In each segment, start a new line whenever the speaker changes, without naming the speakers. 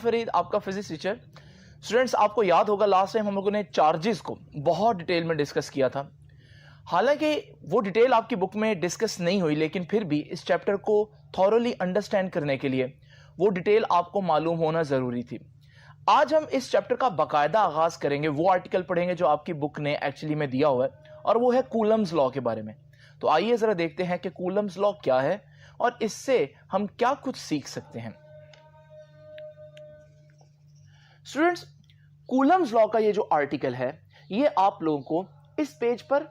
फरीद आपका physics teacher. Students, आपको याद होगा लास्ट टाइम हम लोगों ने चार्जेस को बहुत डिटेल में डिस्कस किया था। हालांकि वो डिटेल आपकी बुक में डिस्कस नहीं हुई, लेकिन फिर भी इस चैप्टर को थॉरोली अंडरस्टैंड करने के लिए वो डिटेल आपको मालूम होना जरूरी थी। आज हम इस चैप्टर का बाकायदा आगाज करेंगे, वो आर्टिकल पढ़ेंगे जो आपकी बुक ने एक्चुअली में दिया हुआ है, और वो है कूलम्स लॉ के बारे में। तो आइए जरा देखते हैं कि कूलम्स लॉ क्या है और इससे हम क्या कुछ सीख सकते हैं। स्टूडेंट्स, कूलम्स लॉ का ये जो आर्टिकल है ये आप लोगों को इस पेज पर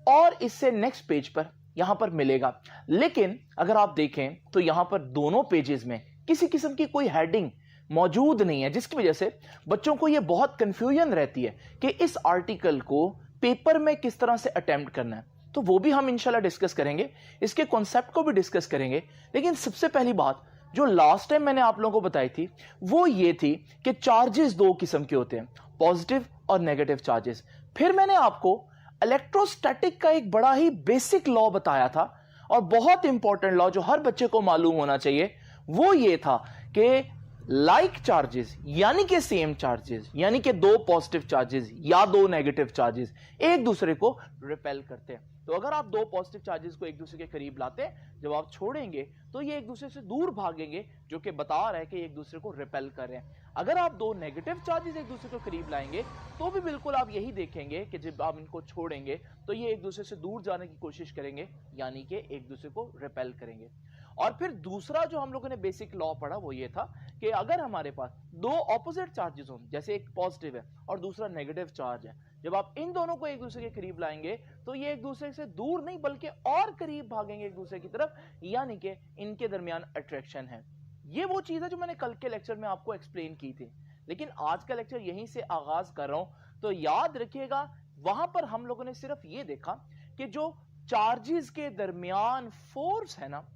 और इससे नेक्स्ट पेज पर यहां पर मिलेगा। लेकिन अगर आप देखें तो यहां पर दोनों पेजेस में किसी किस्म की कोई हेडिंग मौजूद नहीं है, जिसकी वजह से बच्चों को यह बहुत कंफ्यूजन रहती है कि इस आर्टिकल को पेपर में किस तरह से अटेम्प्ट करना है। तो वो भी हम इंशाल्लाह डिस्कस करेंगे, इसके कॉन्सेप्ट को भी डिस्कस करेंगे। लेकिन सबसे पहली बात जो लास्ट टाइम मैंने आप लोगों को बताई थी वो ये थी कि चार्जेस दो किस्म के होते हैं, पॉजिटिव और नेगेटिव चार्जेस। फिर मैंने आपको इलेक्ट्रोस्टैटिक का एक बड़ा ही बेसिक लॉ बताया था, और बहुत इंपॉर्टेंट लॉ जो हर बच्चे को मालूम होना चाहिए वो ये था कि लाइक चार्जेस यानी कि सेम चार्जेस, यानी कि दो पॉजिटिव चार्जेस या दो नेगेटिव चार्जेस एक दूसरे को रिपेल करते हैं। तो अगर आप दो पॉजिटिव चार्जेस को एक दूसरे के करीब लाते हैं, जब आप छोड़ेंगे तो ये एक दूसरे से दूर भागेंगे, जो कि बता रहा है कि एक दूसरे को रिपेल कर रहे हैं। अगर आप दो नेगेटिव चार्जेस एक दूसरे को करीब लाएंगे तो भी बिल्कुल आप यही देखेंगे कि जब आप इनको छोड़ेंगे तो ये एक दूसरे से दूर जाने की कोशिश करेंगे, यानी कि एक दूसरे को रिपेल करेंगे। और फिर दूसरा जो हम लोगों ने बेसिक लॉ पढ़ा वो ये था कि अगर हमारे पास दो ऑपोजिट चार्जेस हों, जैसे एक पॉजिटिव है और दूसरा नेगेटिव चार्ज है, जब आप इन दोनों को एक दूसरे के करीब लाएंगे तो ये एक दूसरे से दूर नहीं बल्कि और करीब भागेंगे एक दूसरे की तरफ, यानी कि इनके दरमियान अट्रैक्शन है। ये वो चीज है जो मैंने कल के लेक्चर में आपको एक्सप्लेन की थी, लेकिन आज का लेक्चर यहीं से आगाज कर रहा हूं। तो याद रखिएगा, वहां पर हम लोगों ने सिर्फ ये देखा कि जो चार्जेस के दरमियान फोर्स है ना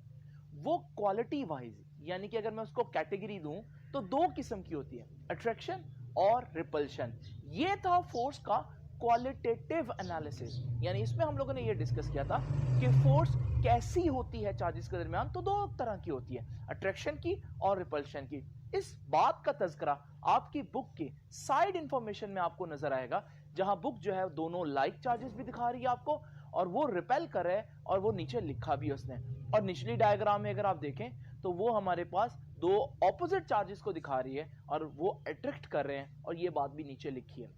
वो क्वालिटी वाइज, यानी कि अगर मैं उसको कैटेगरी दूं तो दो किस्म की होती है, अट्रैक्शन और रिपल्शन। ये था फोर्स का क्वालिटेटिव एनालिसिस, यानी इसमें हम लोगों ने ये डिस्कस किया था कि फोर्स कैसी होती है चार्जेस के दरमियान। तो दो तरह की होती है, अट्रैक्शन की और रिपल्शन की। इस बात का तज़किरा आपकी बुक की साइड इंफॉर्मेशन में आपको नजर आएगा, जहां बुक जो है दोनों लाइक चार्जेस भी दिखा रही है आपको और वो रिपेल कर रहे हैं, और वो नीचे लिखा भी उसने। और निचली डायग्राम में अगर आप देखें तो वो हमारे पास दो ऑपोजिट चार्जेस को दिखा रही है और वो अट्रैक्ट कर रहे हैं, और ये बात भी नीचे लिखी है।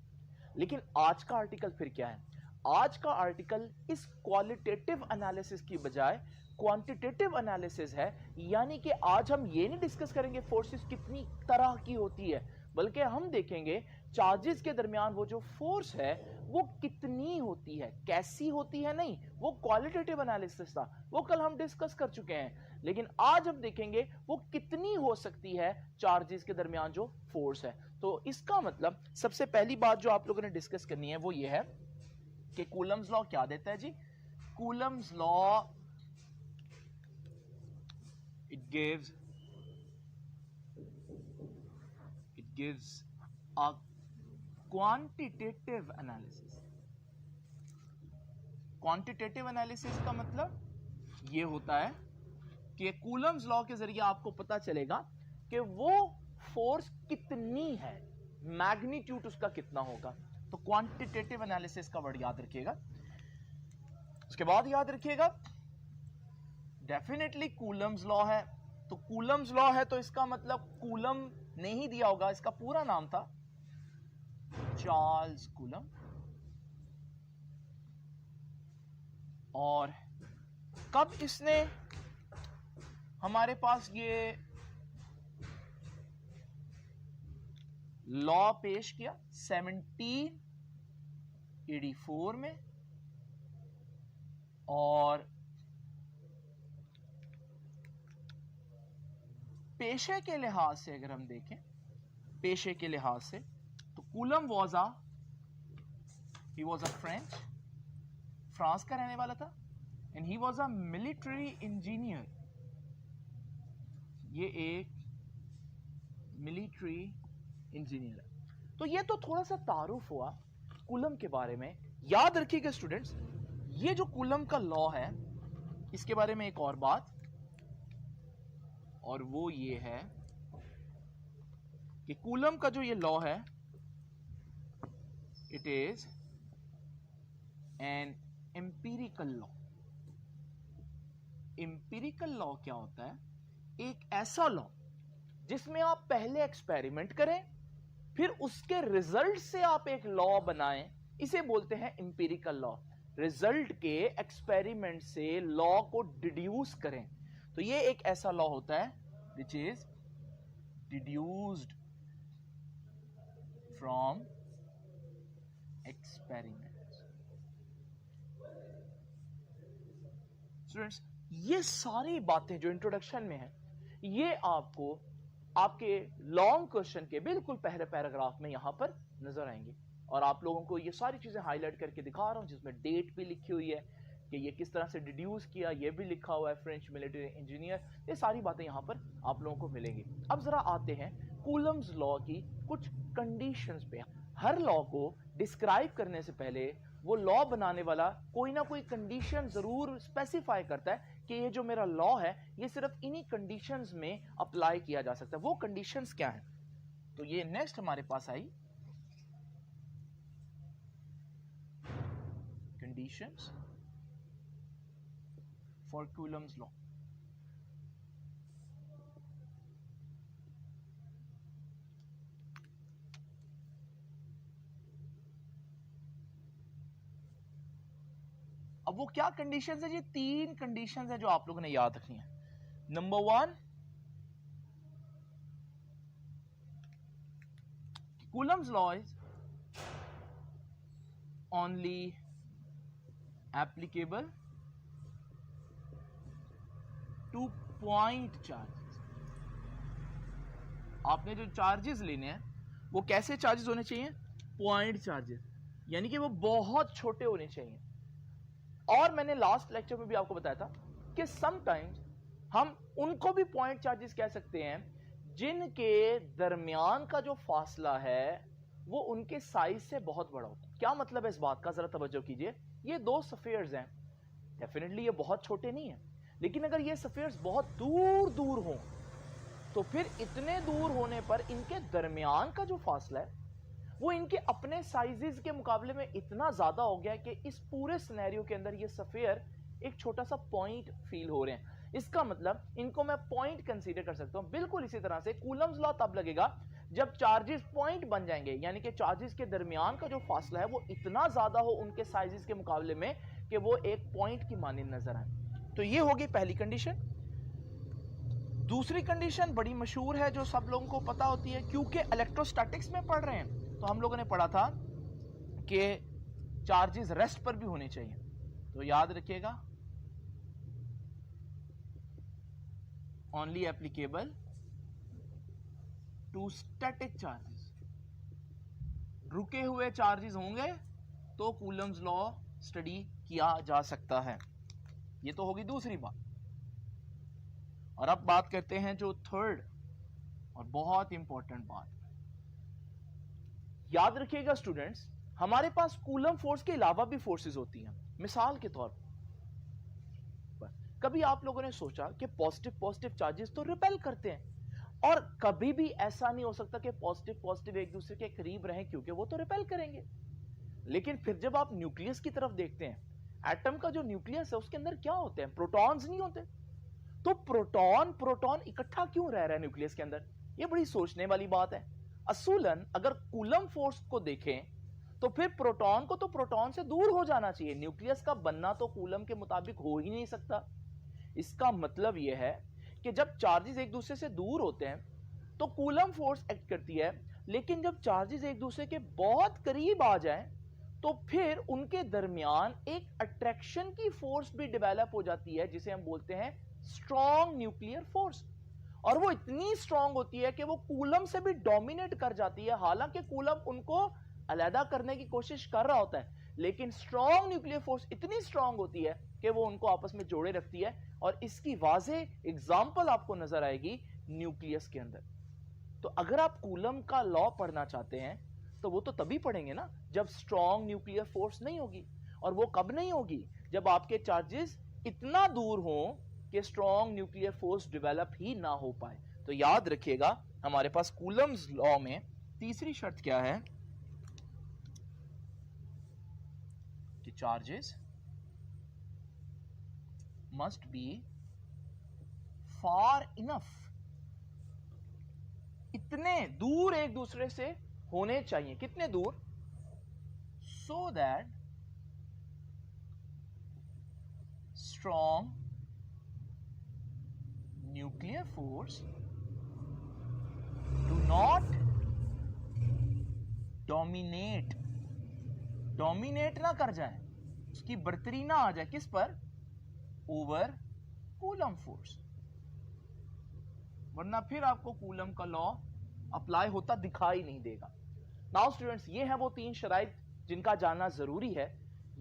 लेकिन आज का आर्टिकल फिर क्या है? आज का आर्टिकल इस क्वालिटेटिव एनालिसिस की बजाय क्वांटिटेटिव एनालिसिस है, यानी कि आज हम ये नहीं डिस्कस करेंगे फोर्सेस कितनी तरह की होती है, बल्कि हम देखेंगे चार्जेस के दरमियान वो जो फोर्स है वो कितनी होती है, कैसी होती है नहीं। वो क्वालिटेटिव एनालिसिस था, वो कल हम डिस्कस कर चुके हैं, लेकिन आज हम देखेंगे वो कितनी हो सकती है चार्जेस के दरमियान जो फोर्स है। तो इसका मतलब सबसे पहली बात जो आप लोगों ने डिस्कस करनी है वो ये है कि कूलम्स लॉ क्या देता है जी। Coulomb's law it gives a quantitative analysis। Quantitative analysis का मतलब ये होता है कि कूलम्स लॉ के जरिए आपको पता चलेगा कि वो फोर्स कितनी है, मैग्नीट्यूड उसका कितना होगा। तो क्वांटिटेटिव एनालिसिस का वर्ड याद रखिएगा। उसके बाद याद रखिएगा डेफिनेटली कूलम्स लॉ है। तो कूलम्स लॉ है तो इसका मतलब कूलम नहीं दिया होगा, इसका पूरा नाम था चार्ल्स कूलम। और कब इसने हमारे पास ये लॉ पेश किया? 1784 में। और पेशे के लिहाज से अगर हम देखें, पेशे के लिहाज से तो coulomb he was a French, France का रहने वाला था, and he was a military engineer. ये एक मिलिट्री इंजीनियर है। तो ये तो थोड़ा सा तारुफ हुआ कूलम के बारे में। याद रखिएगा स्टूडेंट्स, ये जो कूलम का लॉ है इसके बारे में एक और बात, और वो ये है कि कूलम का जो ये लॉ है, it is an empirical law. Empirical law क्या होता है? एक ऐसा लॉ जिसमें आप पहले एक्सपेरिमेंट करें, फिर उसके रिजल्ट से आप एक लॉ बनाएं, इसे बोलते हैं एम्पिरिकल लॉ। रिजल्ट के एक्सपेरिमेंट से लॉ को डिड्यूस करें, तो ये एक ऐसा लॉ होता है which is deduced from experiments. Students, ये सारी बातें जो इंट्रोडक्शन में है, ये आपको आपके लॉन्ग क्वेश्चन के बिल्कुल पहले पैराग्राफ में यहां पर नजर आएंगे, और आप लोगों को ये सारी चीजें हाईलाइट करके दिखा रहा हूं, जिसमें डेट भी लिखी हुई है कि ये किस तरह से डिड्यूस किया, ये भी लिखा हुआ है, फ्रेंच मिलिट्री इंजीनियर। ये सारी बातें यहां पर आप लोगों को मिलेंगी। अब जरा आते हैं कूलम्स लॉ की कुछ कंडीशंस पे। हर लॉ को डिस्क्राइब करने से पहले वो लॉ बनाने वाला कोई ना कोई कंडीशन जरूर स्पेसिफाई करता है कि ये जो मेरा लॉ है ये सिर्फ इन्हीं कंडीशंस में अप्लाई किया जा सकता है। वो कंडीशंस क्या हैं? तो ये नेक्स्ट हमारे पास आई, कंडीशंस फॉर कूलम्स लॉ। अब वो क्या कंडीशंस है? ये 3 कंडीशंस है जो आप लोगों ने याद रखनी है। Number 1, Coulomb's law is only applicable two point charges. आपने जो चार्जेस लेने हैं वो कैसे चार्जेस होने चाहिए? पॉइंट चार्जेस, यानी कि वो बहुत छोटे होने चाहिए। और मैंने लास्ट लेक्चर में भी आपको बताया था कि समटाइम्स हम उनको भी पॉइंट चार्जेस कह सकते हैं जिनके दरमियान का जो फासला है वो उनके साइज से बहुत बड़ा होता है। क्या मतलब है इस बात का? जरा तवज्जो कीजिए। ये 2 सफेयर्स हैं, डेफिनेटली ये बहुत छोटे नहीं हैं, लेकिन अगर ये सफेयर्स बहुत दूर दूर हों तो फिर इतने दूर होने पर इनके दरमियान का जो फासला है वो इनके अपने साइजेस के मुकाबले में इतना ज्यादा हो गया है कि इस पूरे सिनेरियो के अंदर ये सफेयर एक छोटा सा पॉइंट फील हो रहे हैं। इसका मतलब इनको मैं पॉइंट कंसीडर कर सकता हूं। बिल्कुल इसी तरह से कूलम्स लॉ तब लगेगा जब चार्जेस पॉइंट बन जाएंगे, यानी कि चार्जेस के दरमियान का जो फासला है वो इतना ज्यादा हो उनके साइजेस के मुकाबले में कि वो एक पॉइंट की मानिंद नजर आए। तो ये होगी पहली कंडीशन। दूसरी कंडीशन बड़ी मशहूर है जो सब लोगों को पता होती है, क्योंकि इलेक्ट्रोस्टैटिक्स में पढ़ रहे हैं तो हम लोगों ने पढ़ा था कि चार्जेस रेस्ट पर भी होने चाहिए। तो याद रखिएगा, only applicable to static charges. रुके हुए चार्जेस होंगे तो कूलम्स लॉ स्टडी किया जा सकता है। ये तो होगी दूसरी बात। और अब बात करते हैं जो थर्ड और बहुत इंपॉर्टेंट बात। याद रखिएगा स्टूडेंट्स, हमारे पास कूलम फोर्स के अलावा भी फोर्सेस होती हैं। मिसाल के तौर पर कभी आप लोगों ने सोचा कि पॉजिटिव चार्जेस तो रिपेल करते हैं, और कभी भी ऐसा नहीं हो सकता कि पॉजिटिव एक दूसरे के करीब रहें, क्योंकि वो तो रिपेल करेंगे। लेकिन फिर जब आप न्यूक्लियस की तरफ देखते हैं, एटम का जो न्यूक्लियस है उसके अंदर क्या होते हैं? प्रोटॉन्स नहीं होते। तो प्रोटॉन इकट्ठा क्यों रह रहा है न्यूक्लियस के अंदर? ये बड़ी सोचने वाली बात है। असूलन अगर कूलम फोर्स को देखें तो फिर प्रोटॉन को तो प्रोटॉन से दूर हो जाना चाहिए। न्यूक्लियस का बनना तो कूलम के मुताबिक हो ही नहीं सकता। इसका मतलब यह है कि जब चार्जेस एक दूसरे से दूर होते हैं तो कूलम फोर्स एक्ट करती है, लेकिन जब चार्जेस एक दूसरे के बहुत करीब आ जाएं तो फिर उनके दरमियान एक अट्रैक्शन की फोर्स भी डेवलप हो जाती है, जिसे हम बोलते हैं स्ट्रॉन्ग न्यूक्लियर फोर्स। और वो इतनी स्ट्रॉन्ग होती है कि वो कूलम से भी डोमिनेट कर जाती है। हालांकि कूलम उनको अलहदा करने की कोशिश कर रहा होता है, लेकिन स्ट्रॉन्ग न्यूक्लियर फोर्स इतनी स्ट्रॉन्ग होती है कि वो उनको आपस में जोड़े रखती है। और इसकी वाज़ेह एग्जाम्पल आपको नजर आएगी न्यूक्लियस के अंदर। तो अगर आप कूलम का लॉ पढ़ना चाहते हैं तो वो तो तभी पढ़ेंगे ना जब स्ट्रॉन्ग न्यूक्लियर फोर्स नहीं होगी। और वो कब नहीं होगी? जब आपके चार्जेस इतना दूर हों कि स्ट्रॉन्ग न्यूक्लियर फोर्स डेवलप ही ना हो पाए। तो याद रखिएगा, हमारे पास कूलम्स लॉ में तीसरी शर्त क्या है कि charges must be far enough, इतने दूर एक दूसरे से होने चाहिए, कितने दूर, so that strong nuclear force do not dominate, dominate ना कर जाए, उसकी बढ़तरी ना आ जाए, किस पर, ओवर कूलम फोर्स, वरना फिर आपको कूलम का लॉ अप्लाई होता दिखाई नहीं देगा। नाउ स्टूडेंट्स, ये है वो तीन शराइत जिनका जानना जरूरी है।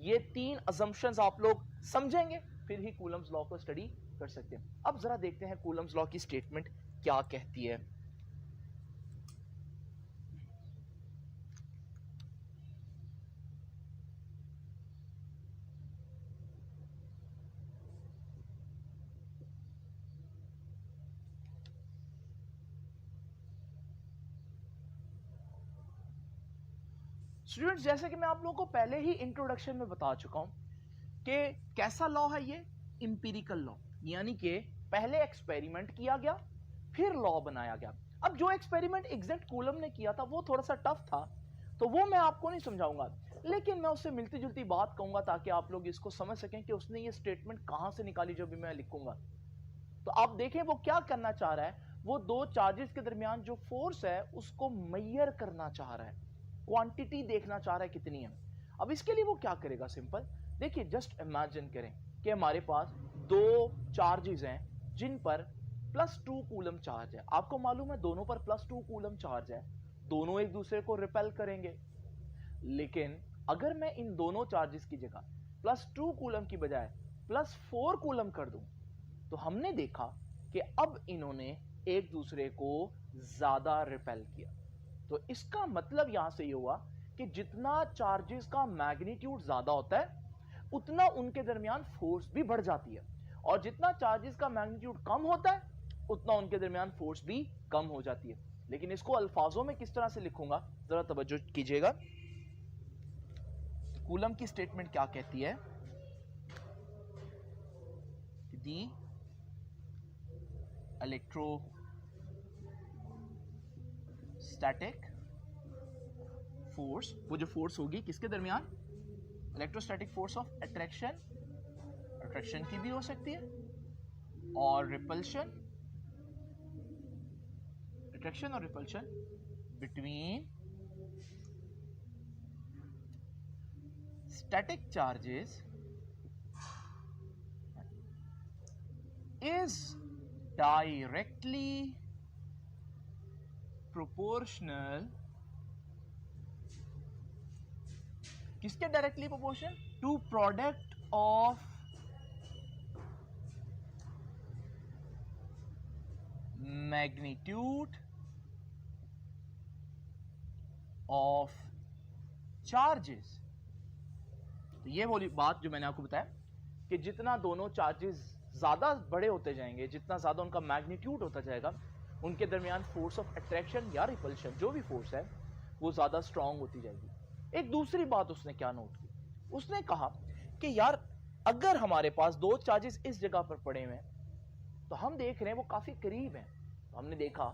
ये तीन असम्पशंस आप लोग समझेंगे फिर ही कूलम्स लॉ को स्टडी कर सकते हैं। अब जरा देखते हैं कूलम्स लॉ की स्टेटमेंट क्या कहती है। स्टूडेंट्स, जैसे कि मैं आप लोगों को पहले ही इंट्रोडक्शन में बता चुका हूं कि कैसा लॉ है ये, इंपीरिकल लॉ, यानी कि पहले एक्सपेरिमेंट किया गया फिर लॉ बनाया गया। अब जो एक्सपेरिमेंट एग्जैक्ट कूलम ने किया था वो थोड़ा सा टफ था, तो वो मैं आपको नहीं समझाऊंगा, लेकिन मैं उससे मिलती जुलती बात कहूंगा ताकि आप लोग इसको समझ सकें कि उसने ये स्टेटमेंट कहां से निकाली जो भी मैं लिखूंगा। तो आप देखें वो क्या करना चाह रहा है, वो दो चार्जेस के दरमियान जो फोर्स है उसको मेजर करना चाह रहा है, क्वांटिटी देखना चाह रहा है कितनी है। अब इसके लिए वो क्या करेगा, सिंपल देखिए, जस्ट इमेजिन करें कि हमारे पास दो चार्जेस हैं जिन पर +2 कूलम चार्ज है। आपको मालूम है दोनों पर +2 कूलम चार्ज है, दोनों एक दूसरे को रिपेल करेंगे। लेकिन अगर मैं इन दोनों चार्जेस की जगह +2 कूलम की बजाय +4 कूलम कर दूं, तो हमने देखा कि अब इन्होंने एक दूसरे को ज्यादा रिपेल किया। तो इसका मतलब यहां से ये हुआ कि जितना चार्जेस का मैग्नीट्यूड ज्यादा होता है उतना उनके दरमियान फोर्स भी बढ़ जाती है, और जितना चार्जेस का मैग्नीट्यूड कम होता है उतना उनके दरमियान फोर्स भी कम हो जाती है। लेकिन इसको अल्फाजों में किस तरह से लिखूंगा, जरा तवज्जो कीजिएगा। कूलम की स्टेटमेंट क्या कहती है, दी इलेक्ट्रोस्टैटिक फोर्स, वो जो फोर्स होगी किसके दरमियान, electrostatic force of attraction, attraction की भी हो सकती है, और रिपल्शन, अट्रैक्शन और repulsion between static charges is directly proportional, किसके directly proportional, to product of magnitude of charges. तो ये बोली बात जो मैंने आपको बताया कि जितना दोनों चार्जेस ज्यादा बड़े होते जाएंगे, जितना ज्यादा उनका मैग्नीट्यूड होता जाएगा, उनके दरमियान फोर्स ऑफ अट्रैक्शन या रिपल्शन जो भी फोर्स है वो ज्यादा स्ट्रांग होती जाएगी। एक दूसरी बात उसने क्या नोट की, उसने कहा कि यार अगर हमारे पास दो चार्जेस इस जगह पर पड़े हुए हैं तो हम देख रहे हैं वो काफी करीब हैं, तो हमने देखा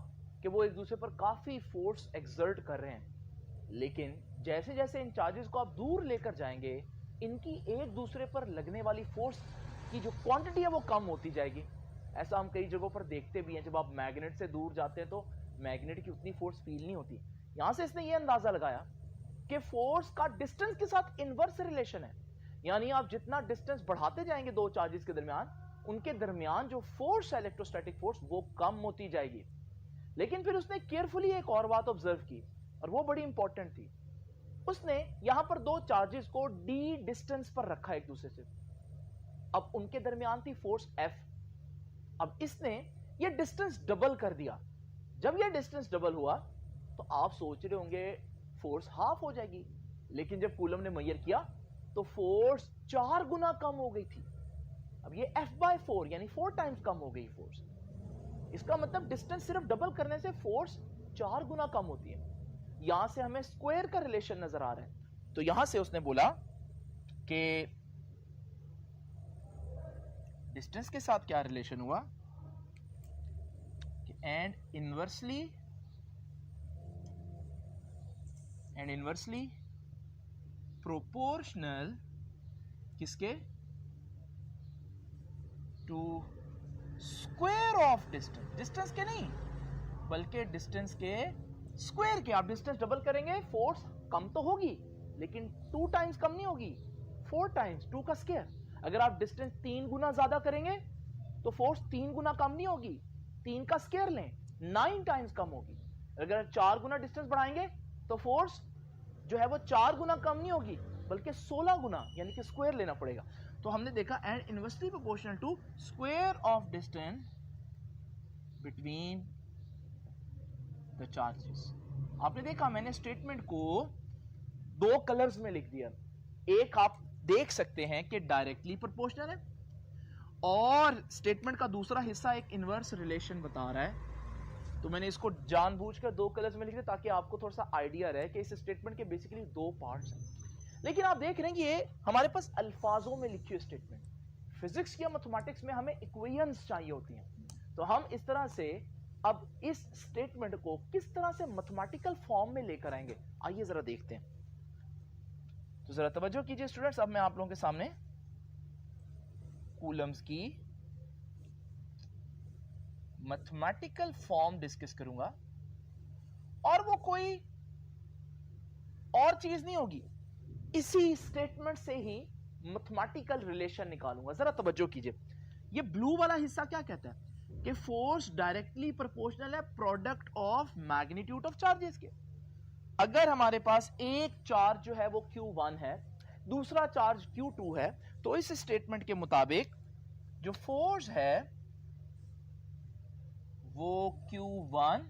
कि वो एक दूसरे पर काफी फोर्स एक्सर्ट कर रहे हैं, लेकिन जैसे जैसे इन चार्जेस को आप दूर लेकर जाएंगे इनकी एक दूसरे पर लगने वाली फोर्स की जो क्वांटिटी है वो कम होती जाएगी। ऐसा हम कई जगहों पर देखते भी हैं, जब आप मैग्नेट से दूर जाते हैं तो मैग्नेट की उतनी फोर्स फील नहीं होती। यहां से इसने ये अंदाजा लगाया कि फोर्स का डिस्टेंस के साथ इनवर्स रिलेशन है, यानी आप जितना डिस्टेंस बढ़ाते जाएंगे दो चार्जेस के दरमियान, उनके दरमियान जो फोर्स है इलेक्ट्रोस्टैटिक फोर्स वो कम होती जाएगी। लेकिन फिर उसने केयरफुली एक और बात ऑब्जर्व की और वो बड़ी इंपॉर्टेंट थी। उसने यहां पर दो चार्जेस को डी डिस्टेंस पर रखा एक दूसरे से, अब उनके दरमियान थी फोर्स F। अब इसने ये डिस्टेंस डबल कर दिया। जब ये डिस्टेंस डबल हुआ तो आप सोच रहे होंगे फोर्स हाफ हो जाएगी, लेकिन जब कूलम ने मेजर किया तो फोर्स 4 गुना कम हो गई थी। अब ये F/4 यानी 4 टाइम्स कम हो गई फोर्स। इसका मतलब डिस्टेंस सिर्फ डबल करने से फोर्स 4 गुना कम होती है। यहां से हमें स्क्वायर का रिलेशन नजर आ रहा है। तो यहां से उसने बोला कि डिस्टेंस के साथ क्या रिलेशन हुआ कि एंड इनवर्सली प्रोपोर्शनल किसके, to square of distance, distance के नहीं बल्कि डिस्टेंस के स्क्वायर के। आप डिस्टेंस डबल करेंगे फोर्स कम तो होगी लेकिन 2 टाइम्स कम नहीं होगी, 4 टाइम्स 2 का स्क्वायर। अगर आप डिस्टेंस 3 गुना ज्यादा करेंगे तो फोर्स 3 गुना कम नहीं होगी, 3 का स्क्वायर लें 9 टाइम्स कम होगी। अगर 4 गुना डिस्टेंस बढ़ाएंगे तो फोर्स जो है वो 4 गुना कम नहीं होगी बल्कि 16 गुना, यानी कि स्क्वायर लेना पड़ेगा। तो हमने देखा and inversely proportional to square of distance between the charges. आपने देखा मैंने स्टेटमेंट को 2 कलर्स में लिख दिया। एक आप देख सकते हैं कि डायरेक्टली प्रोपोर्शनल है और स्टेटमेंट का दूसरा हिस्सा एक इनवर्स रिलेशन बता रहा है। तो मैंने इसको जानबूझकर 2 कलर्स में लिख दिया ताकि आपको थोड़ा सा आइडिया रहे कि इस स्टेटमेंट के बेसिकली 2 पार्ट्स हैं। लेकिन आप देख रहे हैं कि ये हमारे पास अल्फाजों में लिखी हुई स्टेटमेंट। फिजिक्स या मैथमेटिक्स में हमें इक्वेशंस चाहिए होती हैं, तो हम इस तरह से अब इस स्टेटमेंट को किस तरह से मैथमेटिकल फॉर्म में लेकर आएंगे, आइए जरा देखते हैं। तो जरा तवज्जो कीजिए स्टूडेंट्स, अब मैं आप लोगों के सामने कूलम्स की मैथमेटिकल फॉर्म डिस्कस करूंगा और वो कोई और चीज नहीं होगी, इसी स्टेटमेंट से ही मैथमेटिकल रिलेशन निकालूंगा। जरा तवज्जो कीजिए, ये ब्लू वाला हिस्सा क्या कहता है कि फोर्स डायरेक्टली प्रोपोर्शनल है product of magnitude of charges के। अगर हमारे पास एक चार्ज जो है वो Q1 है, दूसरा चार्ज Q2 है, तो इस स्टेटमेंट के मुताबिक जो फोर्स है वो Q1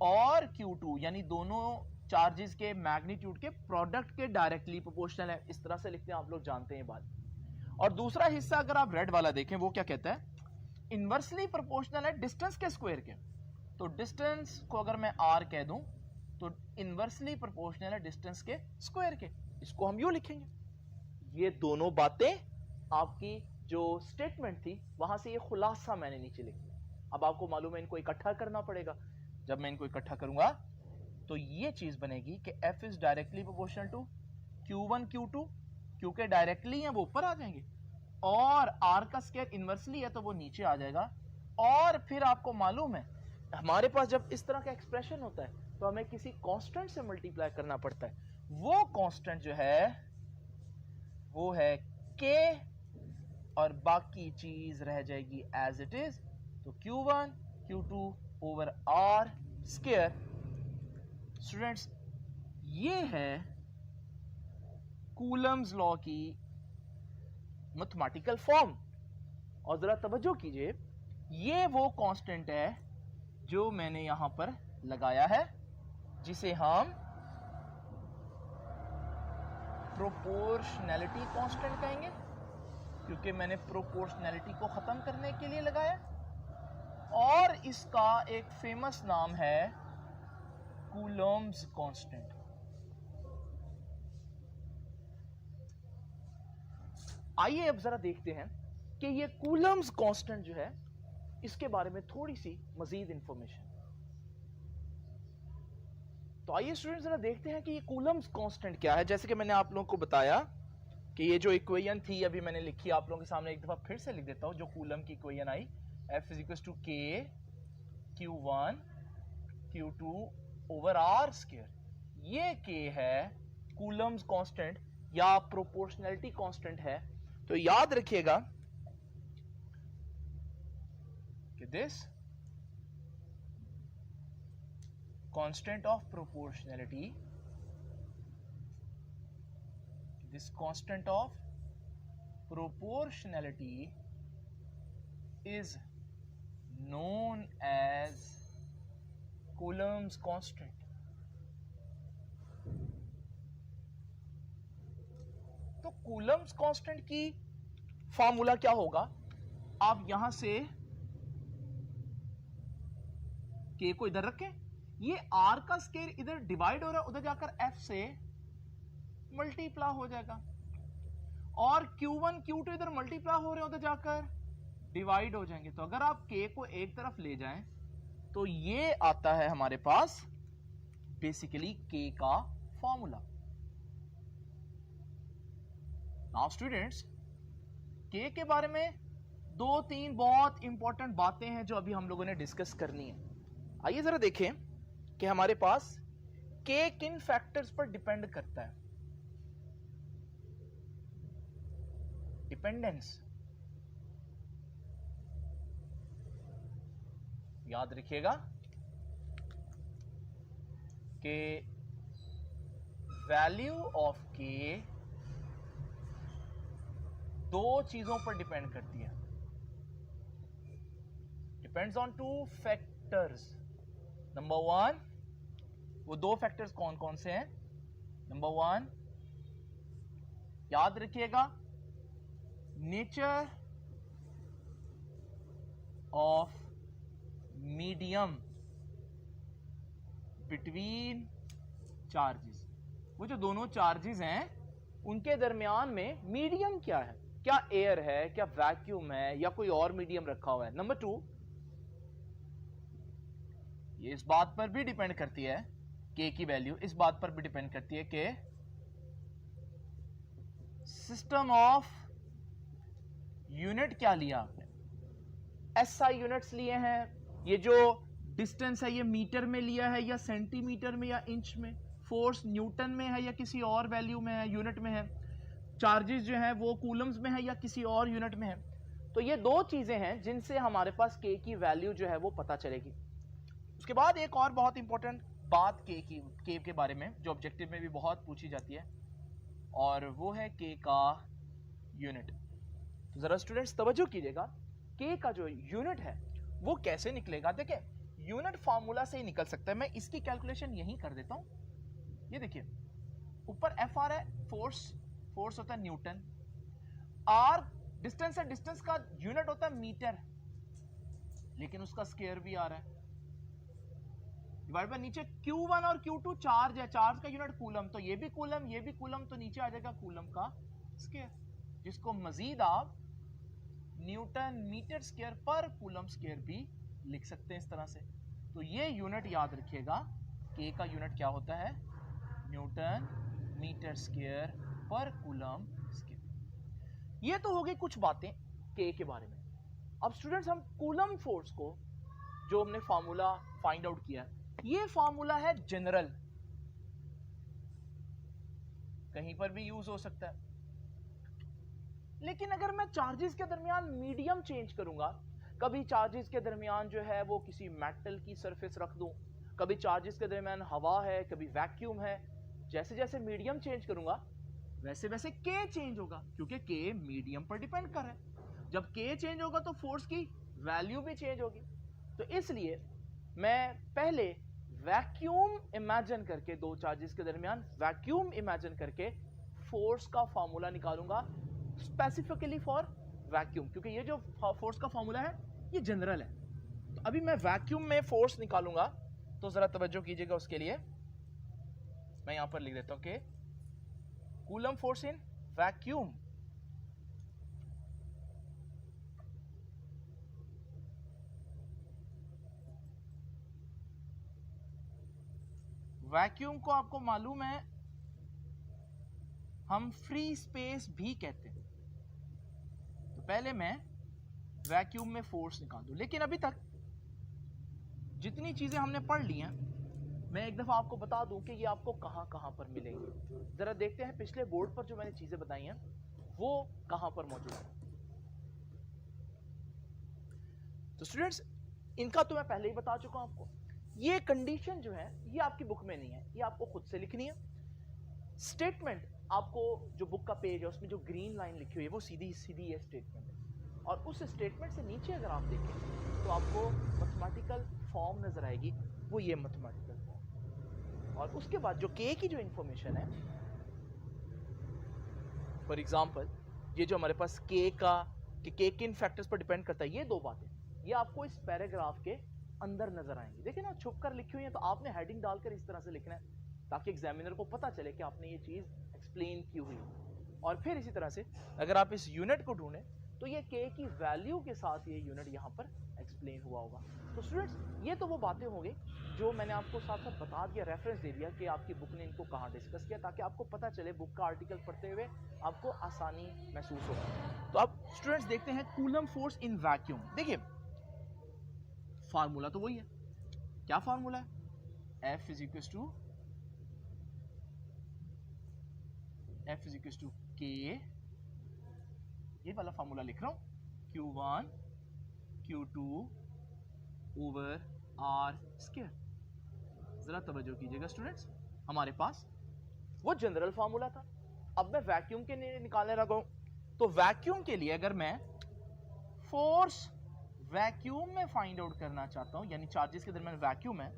और Q2 यानी दोनों चार्जेस के मैग्नीट्यूड के प्रोडक्ट के डायरेक्टली प्रोपोर्शनल है। इस तरह से लिखते हैं, आप लोग जानते हैं बात। और दूसरा हिस्सा अगर आप रेड वाला देखें वो क्या कहता है, इनवर्सली प्रोपोर्शनल है डिस्टेंस के स्क्वायर के। तो डिस्टेंस को अगर मैं r कह दूं तो इनवर्सली प्रोपोर्शनल है डिस्टेंस के स्क्वायर के। इसको हम यूं लिखेंगे। ये दोनों बातें आपकी जो स्टेटमेंट थी वहां से ये खुलासा मैंने नीचे लिखा। अब आपको मालूम है इनको इकट्ठा करना पड़ेगा। जब मैं इनको इकट्ठा करूंगा तो ये चीज बनेगी कि F is directly proportional to Q1 Q2, क्योंकि डायरेक्टली है वो ऊपर आ जाएंगे, और R का स्क्वायर इनवर्सली है तो वो नीचे आ जाएगा। और फिर आपको मालूम है हमारे पास जब इस तरह का एक्सप्रेशन होता है तो हमें किसी कांस्टेंट से मल्टीप्लाई करना पड़ता है। वो कांस्टेंट जो है वो है K और बाकी चीज रह जाएगी एज इट इज। तो Q1 Q2 over R square. Students ये है कूलम्स लॉ की मैथमेटिकल फॉर्म। और जरा तवज्जो कीजिए, ये वो कांस्टेंट है जो मैंने यहां पर लगाया है जिसे हम प्रोपोर्शनैलिटी कांस्टेंट कहेंगे, क्योंकि मैंने प्रोपोर्शनैलिटी को खत्म करने के लिए लगाया। और इसका एक फेमस नाम है कूलम्स कांस्टेंट। आइए अब जरा देखते हैं कि ये कूलम्स कांस्टेंट जो है इसके बारे में थोड़ी सी मजीद इंफॉर्मेशन। तो आइए स्टूडेंट जरा देखते हैं कि ये कूलम्स कांस्टेंट क्या है। जैसे कि मैंने आप लोगों को बताया कि ये जो इक्वेशन थी अभी मैंने लिखी, आप लोगों के सामने एक दफा फिर से लिख देता हूं। जो कूलम की इक्वेशन आई, F is equal to K Q1 Q2 over R square. ये K है कूलम्स कांस्टेंट या प्रोपोर्शनैलिटी कांस्टेंट है। तो याद रखिएगा कि this constant of proportionality, this constant of proportionality is known as Coulomb's constant। तो कूलम्स कांस्टेंट की फार्मूला क्या होगा, आप यहां से k को इधर रखें, ये r का स्क्वायर इधर डिवाइड हो रहा है, उधर जाकर f से मल्टीप्लाई हो जाएगा, और q1 q2 इधर मल्टीप्लाई हो रहे हैं, उधर जाकर डिवाइड हो जाएंगे। तो अगर आप k को एक तरफ ले जाएं तो ये आता है हमारे पास बेसिकली k का फॉर्मूला। नाउ स्टूडेंट्स, k के बारे में दो तीन बहुत इंपॉर्टेंट बातें हैं जो अभी हम लोगों ने डिस्कस करनी है। आइए जरा देखें कि हमारे पास k किन फैक्टर्स पर डिपेंड करता है। डिपेंडेंस, याद रखिएगा कि वैल्यू ऑफ k दो चीजों पर डिपेंड करती है। Depends on two factors. Number one, वो दो फैक्टर्स कौन कौन से हैं? नंबर वन, याद रखिएगा, nature of medium between charges. वो जो दोनों चार्जेस हैं उनके दरमियान में मीडियम क्या है, क्या एयर है, क्या वैक्यूम है, या कोई और मीडियम रखा हुआ है। नंबर टू, ये इस बात पर भी डिपेंड करती है, k की वैल्यू इस बात पर भी डिपेंड करती है कि सिस्टम ऑफ यूनिट क्या लिया आपने। SI यूनिट्स लिए हैं, ये जो डिस्टेंस है ये मीटर में लिया है या सेंटीमीटर में या इंच में, फोर्स न्यूटन में है या किसी और वैल्यू में है, यूनिट में है, चार्जेस जो है वो कूलम्स में है या किसी और यूनिट में है। तो ये दो चीजें हैं जिनसे हमारे पास k की वैल्यू जो है वो पता चलेगी। उसके बाद एक और बहुत इंपॉर्टेंट बात k के बारे में जो ऑब्जेक्टिव में भी बहुत पूछी जाती है, और वो है k का यूनिट। तो जरा स्टूडेंट्स तवज्जो कीजिएगा, k का जो यूनिट है वो कैसे निकलेगा। देखिए, यूनिट फार्मूला से ही निकल सकता है। मैं इसकी कैलकुलेशन यहीं कर देता हूं। ये देखिए, ऊपर एफ आर है, फोर्स होता है न्यूटन, आर डिस्टेंस है, डिस्टेंस का यूनिट होता है मीटर, लेकिन उसका स्क्वायर भी आ रहा है, डिवाइड बाय नीचे Q1 और Q2 चार्ज है, चार्ज का यूनिट कूलम, तो ये भी कूलम ये भी कूलम, तो नीचे आ जाएगा कूलम का स्क्वायर, जिसको मजीद आप न्यूटन मीटर स्क्वायर पर कूलम स्क्वायर भी लिख सकते हैं इस तरह से। तो ये यूनिट याद रखिएगा, k का यूनिट क्या होता है? न्यूटन मीटर स्क्वायर पर कूलम स्क्वायर। ये तो हो गई कुछ बातें k के बारे में। अब स्टूडेंट्स, हम कूलम फोर्स को जो हमने फार्मूला फाइंड आउट किया, ये फार्मूला है जनरल, कहीं पर भी यूज हो सकता है। लेकिन अगर मैं चार्जेस के दरमियान मीडियम चेंज करूंगा, कभी चार्जेस के दरमियान जो है वो किसी मेटल की सरफेस रख दूं, कभी चार्जेस के दरमियान हवा है, कभी वैक्यूम है, जैसे जैसे मीडियम चेंज करूंगा वैसे वैसे k चेंज होगा, क्योंकि k मीडियम पर डिपेंड कर रहा है। जब k चेंज होगा तो फोर्स की वैल्यू भी चेंज होगी। तो इसलिए मैं पहले वैक्यूम इमेजिन करके, दो चार्जेस के दरमियान वैक्यूम इमेजिन करके फोर्स का फॉर्मूला निकालूंगा स्पेसिफिकली फॉर वैक्यूम, क्योंकि ये जो फोर्स का फॉर्मूला है ये जनरल है। तो अभी मैं वैक्यूम में फोर्स निकालूंगा, तो जरा तवज्जो कीजिएगा। उसके लिए मैं यहां पर लिख देता हूं कि coulomb force in vacuum, vacuum को आपको मालूम है हम फ्री स्पेस भी कहते हैं। तो पहले मैं वैक्यूम में फोर्स निकाल दूं, लेकिन अभी तक जितनी चीजें हमने पढ़ ली हैं मैं एक दफा आपको बता दूं कि ये आपको कहां कहां पर मिलेंगी। जरा देखते हैं पिछले बोर्ड पर जो मैंने चीजें बताई हैं वो कहां पर मौजूद है। तो स्टूडेंट्स, इनका तो मैं पहले ही बता चुका हूं आपको। ये कंडीशन जो है ये आपकी बुक में नहीं है, ये आपको खुद से लिखनी है। स्टेटमेंट आपको जो बुक का पेज है उसमें जो ग्रीन लाइन लिखी हुई है वो सीधी सीधी ये स्टेटमेंट है, और उस स्टेटमेंट से नीचे अगर आप देखें तो आपको मैथमेटिकल फॉर्म नजर आएगी, वो ये मैथमेटिकल फॉर्म। और उसके बाद जो k की जो इंफॉर्मेशन है, फॉर एग्जांपल ये जो हमारे पास k का कि k किन फैक्टर्स पर डिपेंड करता है, ये दो बातें ये आपको इस पैराग्राफ के अंदर नजर आएंगी। देखिए ना, छुप कर लिखी हुई है, तो आपने हेडिंग डालकर इस तरह से लिखना है ताकि एग्जामिनर को पता चले कि आपने ये चीज एक्सप्लेन की हुई है। और फिर इसी तरह से अगर आप इस यूनिट को ढूंढें तो ये के की वैल्यू के साथ ये यूनिट यहाँ पर एक्सप्लेन हुआ होगा। तो स्टूडेंट्स, ये तो वो बातें होंगी जो मैंने आपको साथ साथ बता दिया, रेफरेंस दे दिया कि आपकी बुक ने इनको कहाँ डिस्कस किया, ताकि आपको पता चले बुक का आर्टिकल पढ़ते हुए आपको आसानी महसूस हो। तो अब स्टूडेंट्स देखते हैं कूलम फोर्स इन वैक्यूम। देखिए फार्मूला तो वही है। क्या फार्मूला है? F is equal to K, ये वाला फार्मूला लिख रहा हूं, Q1 Q2 over R square. जरा तवज्जो कीजिएगा स्टूडेंट्स, हमारे पास वो जनरल फार्मूला था। अब मैं वैक्यूम के लिए निकालने लगा हूं। तो वैक्यूम के लिए अगर मैं फोर्स वैक्यूम में फाइंड आउट करना चाहता हूं, यानी चार्जेस के दरमियान वैक्यूम है,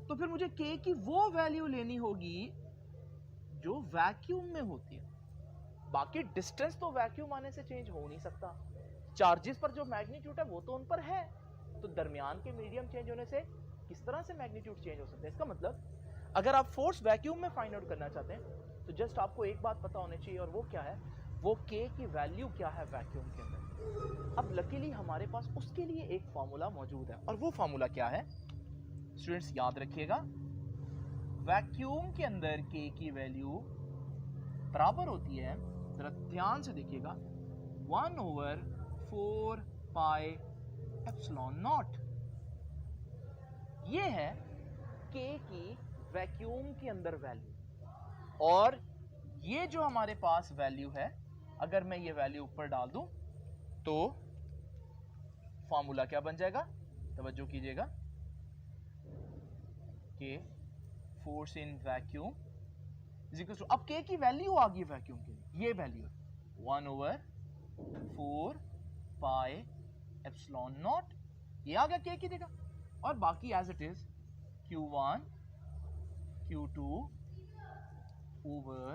तो फिर मुझे K की वो वैल्यू लेनी होगी जो वैक्यूम में होती है। बाकी डिस्टेंस तो वैक्यूम आने से चेंज हो नहीं सकता, चार्जेस पर जो मैग्नीट्यूड है वो तो उन पर है, तो दरमियान के मीडियम चेंज होने से किस तरह से मैग्नीट्यूड चेंज हो सकता है? इसका मतलब अगर आप फोर्स वैक्यूम में फाइंड आउट करना चाहते हैं तो जस्ट आपको एक बात पता होनी चाहिए, और वो क्या है? वो K की वैल्यू क्या है वैक्यूम के अंदर। अब लकीली हमारे पास उसके लिए एक फार्मूला मौजूद है, और वो फार्मूला क्या है स्टूडेंट्स? याद रखिएगा, वैक्यूम के अंदर K की वैल्यू बराबर होती है, जरा ध्यान से देखिएगा, 1/4 पाई एप्सिलॉन नॉट। ये है K की वैक्यूम के अंदर वैल्यू। और ये जो हमारे पास वैल्यू है, अगर मैं ये वैल्यू ऊपर डाल दूं तो फॉर्मूला क्या बन जाएगा? तवज्जो कीजिएगा, K force in vacuum is equal to, अब K की वैल्यू आ गई वैक्यूम के लिए, ये वैल्यू 1/4 पाई एप्सिलॉन नॉट, ये आ गया K की जगह, और बाकी as it is Q1 Q2 over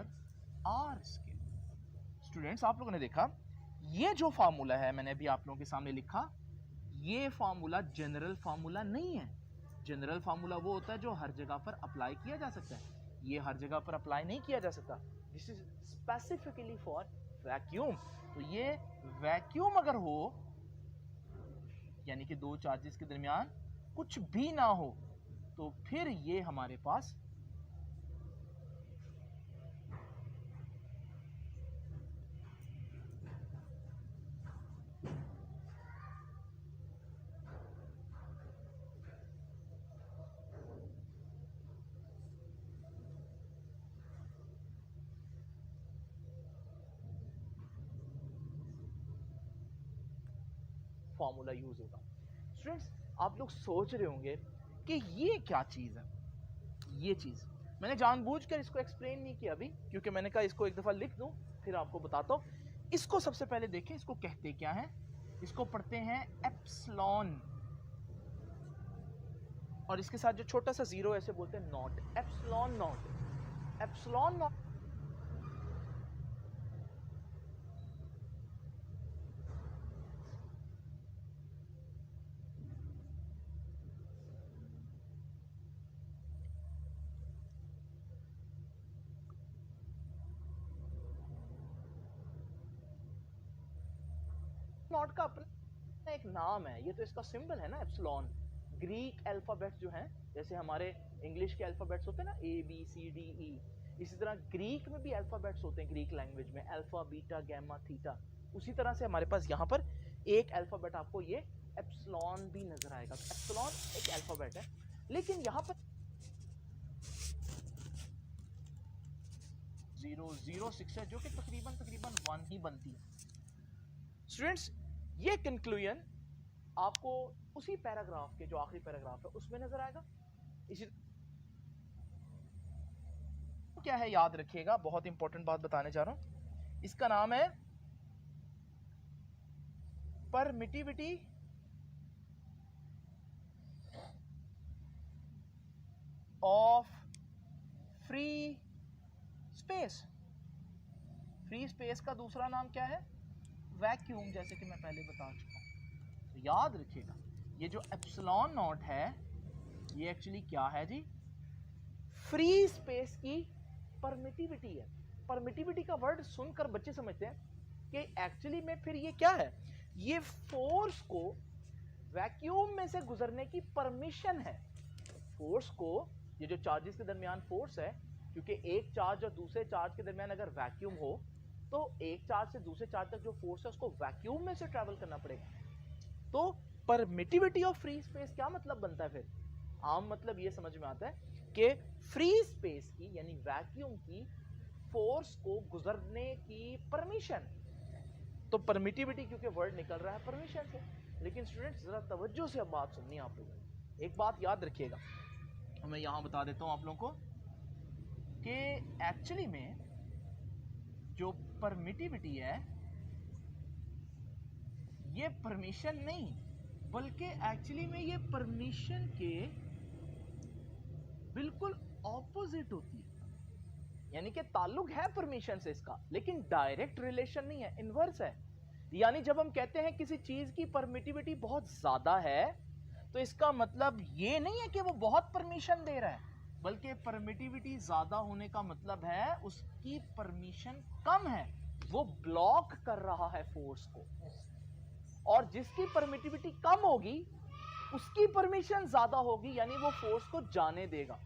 R square. Students, आप लोगों ने देखा ये जो फार्मूला है मैंने अभी आप लोगों के सामने लिखा, ये फार्मूला जनरल फार्मूला नहीं है। जनरल फार्मूला वो होता है जो हर जगह पर अप्लाई किया जा सकता है, ये हर जगह पर अप्लाई नहीं किया जा सकता। This is specifically for vacuum. तो ये वैक्यूम अगर हो, यानी कि दो चार्जेस के दरमियान कुछ भी ना हो, तो फिर ये हमारे पास फॉर्मूला यूज होगा। स्टूडेंट्स, आप लोग सोच रहे होंगे कि ये क्या चीज है। ये चीज मैंने जानबूझकर इसको एक्सप्लेन नहीं किया अभी, क्योंकि मैंने कहा इसको एक दफा लिख दूं फिर आपको बताता हूं। इसको सबसे पहले देखें, इसको कहते क्या है? इसको पढ़ते हैं एप्सिलॉन, और इसके साथ जो छोटा सा जीरो ऐसे बोलते हैं not, epsilon naught. Epsilon not not का अपना एक नाम है, ये तो इसका सिंबल है ना एप्सिलॉन। ग्रीक अल्फाबेट्स जो हैं, जैसे हमारे इंग्लिश के अल्फाबेट्स होते हैं ना ABCDE, इसी तरह ग्रीक में भी अल्फाबेट्स होते हैं, ग्रीक लैंग्वेज में अल्फा बीटा गैमा थीटा। उसी तरह से हमारे पास यहाँ पर एक अल्फाबेट आपको ये एप्सिलॉन भी नजर आएगा। तो एप्सिलॉन एक अल्फाबेट है, लेकिन यहाँ पर 006 है, जो कि तकरीबन 1 ही बनती है। स्टूडेंट्स, ये कंक्लूजन आपको उसी पैराग्राफ के जो आखिरी पैराग्राफ है उसमें नजर आएगा। इसी क्या है याद रखिएगा, बहुत इंपॉर्टेंट बात बताने जा रहा हूं, इसका नाम है permittivity of free space. Free space का दूसरा नाम क्या है? वैक्यूम, जैसे कि मैं पहले बता चुका हूं। तो याद रखिएगा, ये जो एप्सिलॉन नॉट है ये एक्चुअली क्या है जी? फ्री स्पेस की परमिटिविटी है। परमिटिविटी का वर्ड सुनकर बच्चे समझते हैं कि एक्चुअली में फिर ये क्या है? ये फोर्स को वैक्यूम में से गुजरने की परमिशन है। फोर्स को, ये जो चार्जेस के दरमियान फोर्स है, क्योंकि एक चार्ज और दूसरे चार्ज के दरमियान अगर वैक्यूम हो तो एक चार्ज से दूसरे चार्ज तक जो फोर्स है उसको वैक्यूम में से ट्रैवल करना पड़ेगा। तो परमिटिविटी ऑफ फ्री स्पेस क्या मतलब बनता है फिर? आम मतलब ये समझ में आता है कि फ्री स्पेस की यानी वैक्यूम की फोर्स को गुजरने की परमिशन। तो परमिटिविटी क्योंकि वर्ड निकल रहा है परमिशन से। लेकिन स्टूडेंट्स जरा तवज्जो से अब बात सुननी है आप लोगों ने। एक बात याद रखिएगा, मैं यहां बता देता हूं आप लोगों को कि एक्चुअली में जो परमिटिविटी है ये परमिशन नहीं, बल्कि एक्चुअली में ये परमिशन के बिल्कुल ऑपोजिट होती है। यानी कि ताल्लुक है परमिशन से इसका, लेकिन डायरेक्ट रिलेशन नहीं है, इनवर्स है। यानी जब हम कहते हैं किसी चीज की परमिटिविटी बहुत ज्यादा है तो इसका मतलब ये नहीं है कि वो बहुत परमिशन दे रहा है, बल्कि परमिटिविटी ज्यादा होने का मतलब है उसकी परमिशन कम है, वो ब्लॉक कर रहा है फोर्स को। और जिसकी परमिटिविटी कम होगी उसकी परमिशन ज्यादा होगी, यानी वो फोर्स को जाने देगा।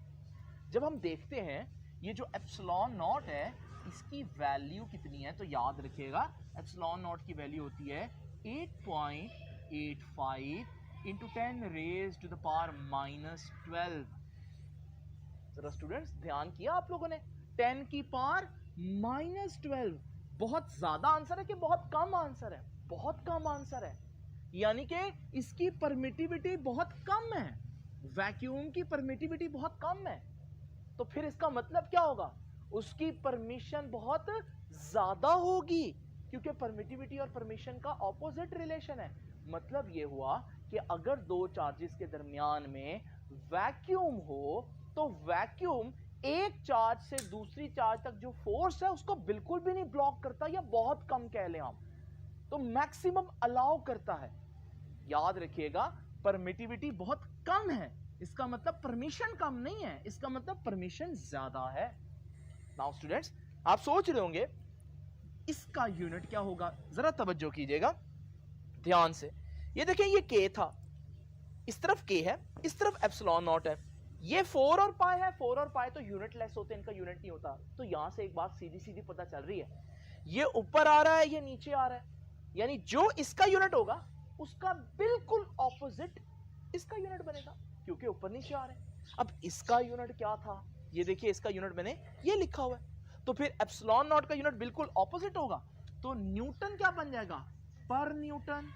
जब हम देखते हैं ये जो एप्सिलॉन नॉट है इसकी वैल्यू कितनी है, तो याद रखिएगा एप्सिलॉन नॉट की वैल्यू होती है 8.85 into 10 raise to the power -12। जरा स्टूडेंट्स ध्यान किया आप लोगों ने? 10 की पावर -12 बहुत ज्यादा आंसर है कि बहुत कम आंसर है? बहुत कम आंसर है। यानी कि इसकी परमिटिविटी बहुत कम है, वैक्यूम की परमिटिविटी बहुत कम है। तो फिर इसका मतलब क्या होगा? उसकी परमिशन बहुत ज्यादा होगी, क्योंकि परमिटिविटी और परमिशन का ऑपोजिट रिलेशन है। मतलब ये हुआ कि अगर दो चार्जेस के दरमियान में वैक्यूम हो तो वैक्यूम एक चार्ज से दूसरी चार्ज तक जो फोर्स है उसको बिल्कुल भी नहीं ब्लॉक करता, या बहुत कम कह लें हम, तो मैक्सिमम अलाउ करता है। याद रखिएगा परमिटिविटी बहुत कम है, इसका मतलब परमिशन कम नहीं है, इसका मतलब परमिशन ज्यादा है। नाउ स्टूडेंट्स आप सोच रहे होंगे इसका यूनिट क्या होगा? जरा तवज्जो कीजिएगा ध्यान से। ये देखें ये K था, इस तरफ K है, इस तरफ एप्सिलॉन नॉट है। ये 4 और पाई है, 4 और पाई तो यूनिट लेस होते हैं, इनका यूनिट नहीं होता। तो यहां से एक बात सीधी सीधी पता चल रही है, ये ऊपर आ रहा है ये नीचे आ रहा है, यानी जो इसका यूनिट होगा उसका बिल्कुल ऑपोजिट इसका यूनिट बनेगा, क्योंकि ऊपर नीचे आ रहे हैं। अब इसका यूनिट क्या था? ये देखिए इसका यूनिट मैंने ये लिखा हुआ है, तो फिर एप्सिलॉन नॉट का यूनिट बिल्कुल ऑपोजिट होगा। तो न्यूटन क्या बन जाएगा? पर न्यूटन।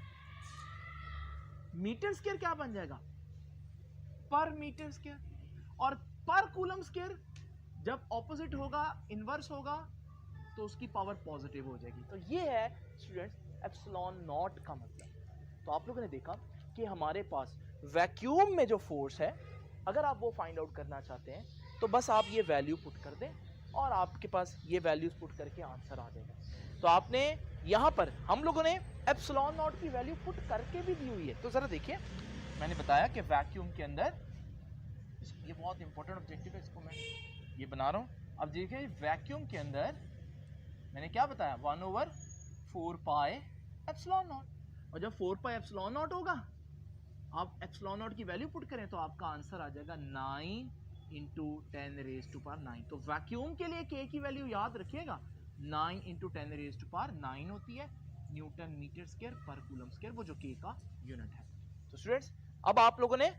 मीटर स्क्वायर क्या बन जाएगा? पर मीटर स्क्वायर। और पर कूलम स्क्वायर जब ऑपोजिट होगा, इनवर्स होगा, तो उसकी पावर पॉजिटिव हो जाएगी। तो ये है स्टूडेंट्स एप्सिलॉन नॉट का मतलब। तो आप लोगों ने देखा कि हमारे पास वैक्यूम में जो फोर्स है, अगर आप वो फाइंड आउट करना चाहते हैं तो बस आप ये वैल्यू पुट कर दें और आपके पास ये वैल्यूज पुट करके आंसर आ जाएगा। तो आपने यहाँ पर हम लोगों ने एप्सिलॉन नॉट की वैल्यू पुट करके भी दी हुई है। तो जरा देखिए मैंने बताया कि वैक्यूम के अंदर, ये बहुत इंपॉर्टेंट ऑब्जेक्टिव है, इसको मैं ये बना रहा हूँ। अब देखिए वैक्यूम के अंदर मैंने क्या बताया, 1/4 पाई एप्सिलॉन नॉट। और जब 4 पाई एप्सिलॉन नॉट होगा, आप एप्सिलॉन नॉट की वैल्यू पुट करें तो आपका आंसर आ जाएगा 9 इंटू 10 रेज टू पावर 9। तो वैक्यूम के लिए K की वैल्यू याद रखिएगा 9 इंटू 10 रेज टू पावर 9 होती है, न्यूटन मीटर स्क्वायर पर कूलम स्क्वायर, वो जो K का यूनिट है। तो स्टूडेंट्स अब आप लोगों ने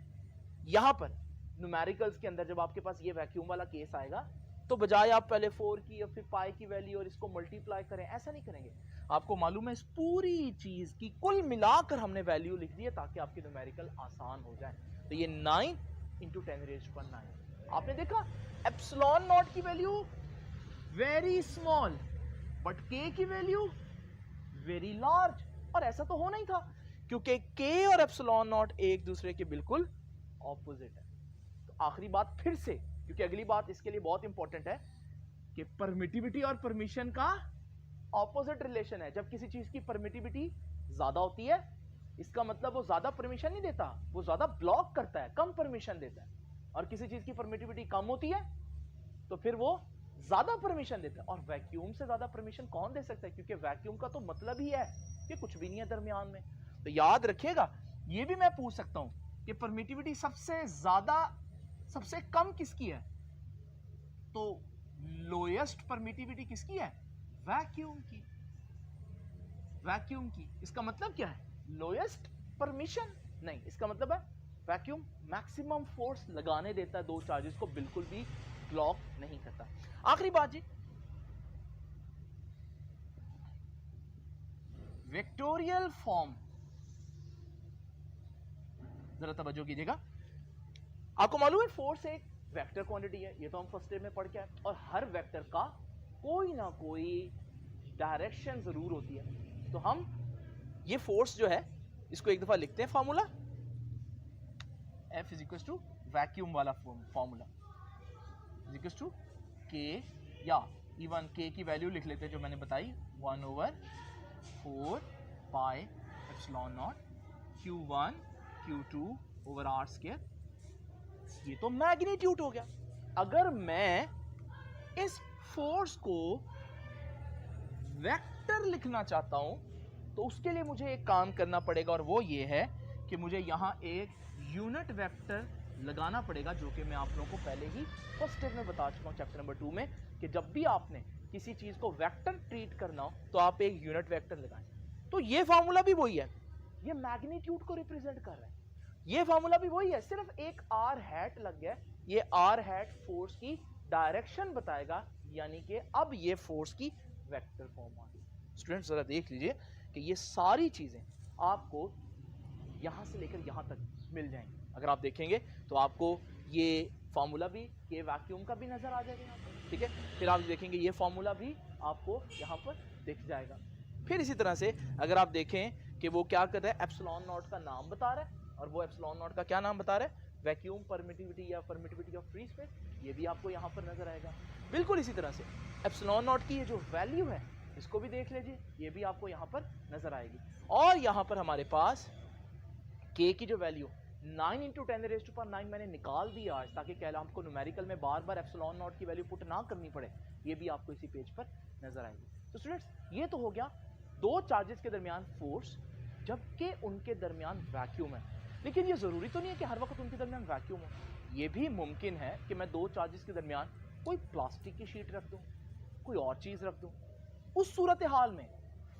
यहां पर न्यूमेरिकल्स के अंदर जब आपके पास ये वैक्यूम वाला केस आएगा तो बजाय आप पहले 4 की और फिर पाई की वैल्यू और इसको मल्टीप्लाई करें, ऐसा नहीं करेंगे। आपको मालूम है इस पूरी चीज की कुल मिलाकर हमने वैल्यू लिख दी है ताकि आपकी न्यूमेरिकल आसान हो जाए। तो ये 9 इंटू 10 रेज टू पावर 9। आपने देखा एप्सिलॉन नॉट की value very small but K की वैल्यू वेरी लार्ज, और ऐसा तो होना ही था क्योंकि K और एप्सिलॉन नॉट एक दूसरे के बिल्कुल ऑपोजिट है। तो आखिरी बात फिर से, क्योंकि अगली बात इसके लिए बहुत इंपॉर्टेंट है कि परमिटिविटी और परमिशन का ऑपोजिट रिलेशन है। जब किसी चीज की परमिटिविटी ज्यादा होती है इसका मतलब वो ज्यादा परमिशन नहीं देता, वो ज्यादा ब्लॉक करता है, कम परमिशन देता है। और किसी चीज की परमिटिविटी कम होती है तो फिर वो ज्यादा परमिशन देता है। और वैक्यूम से ज्यादा परमिशन कौन दे सकता है, क्योंकि वैक्यूम का तो मतलब ही है कि कुछ भी नहीं है दरमियान में। तो याद रखिएगा, ये भी मैं पूछ सकता हूं कि परमिटिविटी सबसे ज्यादा सबसे कम किसकी है, तो लोएस्ट परमिटिविटी किसकी है, वैक्यूम की। वैक्यूम की, इसका मतलब क्या है, लोएस्ट परमिशन नहीं, इसका मतलब है वैक्यूम मैक्सिमम फोर्स लगाने देता है, दो चार्जेस को बिल्कुल भी ब्लॉक नहीं करता। आखिरी बात जी, वेक्टोरियल फॉर्म, जरा तवज्जो कीजिएगा। आपको मालूम है फोर्स एक वेक्टर क्वांटिटी है, ये तो हम फर्स्ट ईयर में पढ़ के आए, और हर वेक्टर का कोई ना कोई डायरेक्शन जरूर होती है। तो हम ये फोर्स जो है इसको एक दफा लिखते हैं, formula F is equal to vacuum वाला formula is equal to K, या इवन के की वैल्यू लिख लेते हैं जो मैंने बताई, 1/4 pi epsilon naught Q1 Q2 ओवर आर स्क्वायर। ये तो मैग्नीट्यूड हो गया। अगर मैं इस फोर्स को वेक्टर लिखना चाहता हूं तो उसके लिए मुझे एक काम करना पड़ेगा, और वो ये है कि मुझे यहां एक यूनिट वेक्टर लगाना पड़ेगा, जो कि मैं आप लोगों को पहले ही फर्स्ट स्टेप में बता चुका हूं चैप्टर नंबर 2 में, कि जब भी आपने किसी चीज को वेक्टर ट्रीट करना हो तो आप एक यूनिट वेक्टर लगाएं। तो ये फार्मूला भी वही है, ये मैग्नीट्यूड को रिप्रेजेंट कर रहा है, ये फार्मूला भी वही है, सिर्फ एक आर हैट लग गया। ये आर हैट फोर्स की डायरेक्शन बताएगा, यानी कि अब ये फोर्स की वेक्टर फॉर्म आ गई। स्टूडेंट्स जरा देख लीजिए कि ये सारी चीजें आपको यहां से लेकर यहां तक मिल जाएंगी। अगर आप देखेंगे तो आपको ये फार्मूला भी, ये वैक्यूम का भी नजर आ जाएगा यहाँ पर, ठीक है। फिर आप देखेंगे ये फार्मूला भी आपको यहाँ पर दिख जाएगा। फिर इसी तरह से अगर आप देखें कि वो क्या कर रहा है, एप्सिलॉन नॉट का नाम बता रहा है, और वो एप्सिलॉन नॉट का क्या नाम बता रहा है, वैक्यूम परमिटिविटी या परमिटिविटी ऑफ फ्री स्पेस, ये भी आपको यहाँ पर नजर आएगा। बिल्कुल इसी तरह से एप्सिलॉन नॉट की ये जो वैल्यू है इसको भी देख लीजिए, ये भी आपको यहाँ पर नजर आएगी। और यहाँ पर हमारे पास के की जो वैल्यू 9 × 10⁻⁹ मैंने निकाल दिया आज, ताकि क्या हमको न्यूमेरिकल में बार बार एप्सिलॉन नॉट की वैल्यू पुट ना करनी पड़े, ये भी आपको इसी पेज पर नजर आएगी। तो स्टूडेंट्स ये तो हो गया दो चार्जेस के दरमियान फोर्स, जबकि उनके दरमियान वैक्यूम है। लेकिन ये जरूरी तो नहीं है कि हर वक्त उनके दरमियान वैक्यूम हो, ये भी मुमकिन है कि मैं दो चार्जेस के दरमियान कोई प्लास्टिक की शीट रख दूं, कोई और चीज रख दूं। उस सूरत हाल में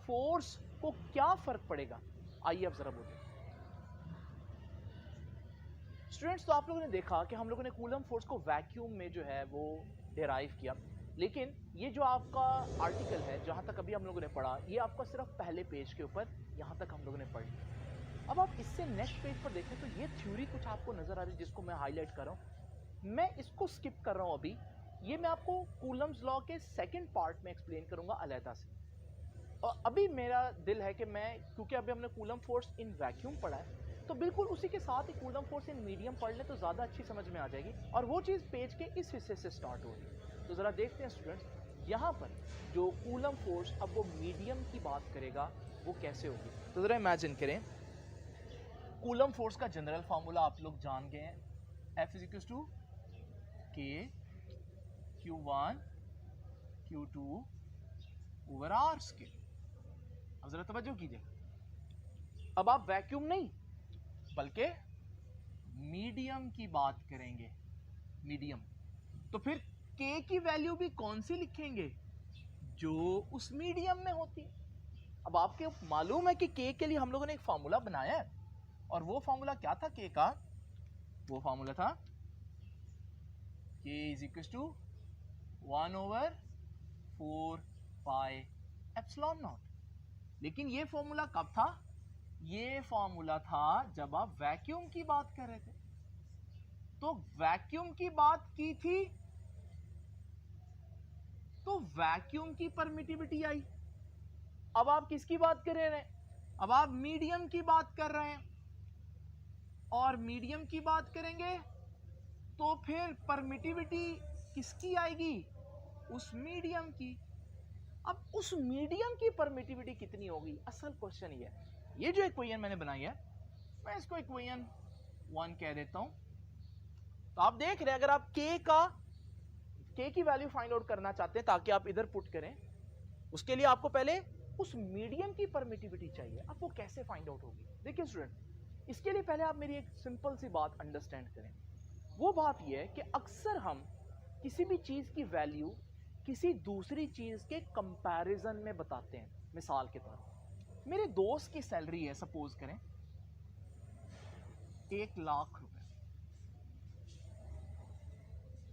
फोर्स को क्या फर्क पड़ेगा, आइए अब जरा बोलिए स्टूडेंट्स। तो आप लोगों ने देखा कि हम लोगों ने कूलम फोर्स को वैक्यूम में जो है वो डिराइव किया, लेकिन ये जो आपका आर्टिकल है जहां तक अभी हम लोगों ने पढ़ा, ये आपका सिर्फ पहले पेज के ऊपर यहां तक हम लोगों ने पढ़ लिया। अब आप इससे नेक्स्ट पेज पर देखें तो ये थ्योरी कुछ आपको नजर आ रही है जिसको मैं हाईलाइट कर रहा हूं, मैं इसको स्किप कर रहा हूं अभी, ये मैं आपको कूलम्स लॉ के सेकेंड पार्ट में एक्सप्लेन करूंगा अलहदा से। और अभी मेरा दिल है कि मैं, क्योंकि अभी हमने कूलम फोर्स इन वैक्यूम पढ़ा है, तो बिल्कुल उसी के साथ ही कूलम फोर्स इन मीडियम पढ़ ले तो ज़्यादा अच्छी समझ में आ जाएगी, और वो चीज़ पेज के इस हिस्से से स्टार्ट होगी। तो ज़रा देखते हैं स्टूडेंट्स, यहाँ पर जो कूलम फोर्स अब वो मीडियम की बात करेगा वो कैसे होगी। तो ज़रा इमेजिन करें, कूलम फोर्स का जनरल फार्मूला आप लोग जान गए हैं, F इज इक्वल टू के Q1 Q2 ओवर आर स्क्वायर। अब जरा तवज्जो कीजिए, अब आप वैक्यूम नहीं बल्कि मीडियम की बात करेंगे, मीडियम। तो फिर के की वैल्यू भी कौन सी लिखेंगे, जो उस मीडियम में होती है। अब आपको मालूम है कि के के लिए हम लोगों ने एक फार्मूला बनाया है, और वो फार्मूला क्या था के का, वो फार्मूला था K is equal to 1/4 pi epsilon naught. लेकिन ये फॉर्मूला कब था, ये फॉर्मूला था जब आप वैक्यूम की बात कर रहे थे। तो वैक्यूम की बात की थी तो वैक्यूम की परमिटिविटी आई। अब आप किसकी बात कर रहे हैं, अब आप मीडियम की बात कर रहे हैं, और मीडियम की बात करेंगे तो फिर परमिटिविटी किसकी आएगी, उस मीडियम की। अब उस मीडियम की परमिटिविटी कितनी होगी, असल क्वेश्चन ये है। ये जो इक्वेशन मैंने बनाई है, मैं इसको इक्वेशन 1 कह देता हूं। तो आप देख रहे हैं, अगर आप k की वैल्यू फाइंड आउट करना चाहते हैं ताकि आप इधर पुट करें, उसके लिए आपको पहले उस मीडियम की परमिटिविटी चाहिए। अब वो कैसे फाइंड आउट होगी? देखिए स्टूडेंट, इसके लिए पहले आप मेरी एक सिंपल सी बात अंडरस्टैंड करें। वो बात ये है कि अक्सर हम किसी भी चीज की वैल्यू किसी दूसरी चीज के कंपैरिजन में बताते हैं। मिसाल के तौर पर मेरे दोस्त की सैलरी है, सपोज करें 1 लाख रुपए।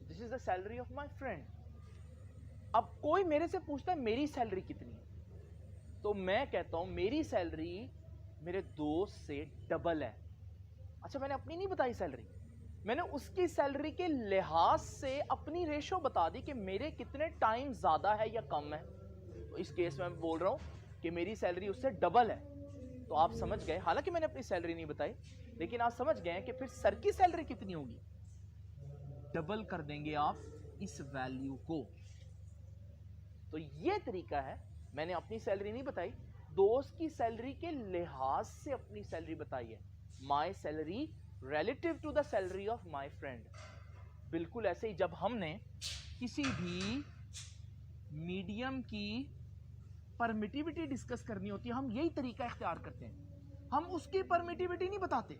This is the salary of my friend. अब कोई मेरे से पूछता है मेरी सैलरी कितनी है, तो मैं कहता हूं मेरी सैलरी मेरे दोस्त से डबल है। अच्छा, मैंने अपनी नहीं बताई सैलरी, मैंने उसकी सैलरी के लिहाज से अपनी रेशो बता दी कि मेरे कितने टाइम ज्यादा है या कम है। तो इस केस में मैं बोल रहा हूं कि मेरी सैलरी उससे डबल है। तो आप समझ गए, हालांकि मैंने अपनी सैलरी नहीं बताई, लेकिन आप समझ गए कि फिर सर की सैलरी कितनी होगी, डबल कर देंगे आप इस वैल्यू को। तो ये तरीका है, मैंने अपनी सैलरी नहीं बताई, दोस्त की सैलरी के लिहाज से अपनी सैलरी बताई है। My salary relative to the salary of my friend. बिल्कुल ऐसे ही जब हमने किसी भी मीडियम की परमिटिविटी डिस्कस करनी होती है, हम यही तरीका इख्तियार करते हैं। हम उसकी परमिटिविटी नहीं बताते,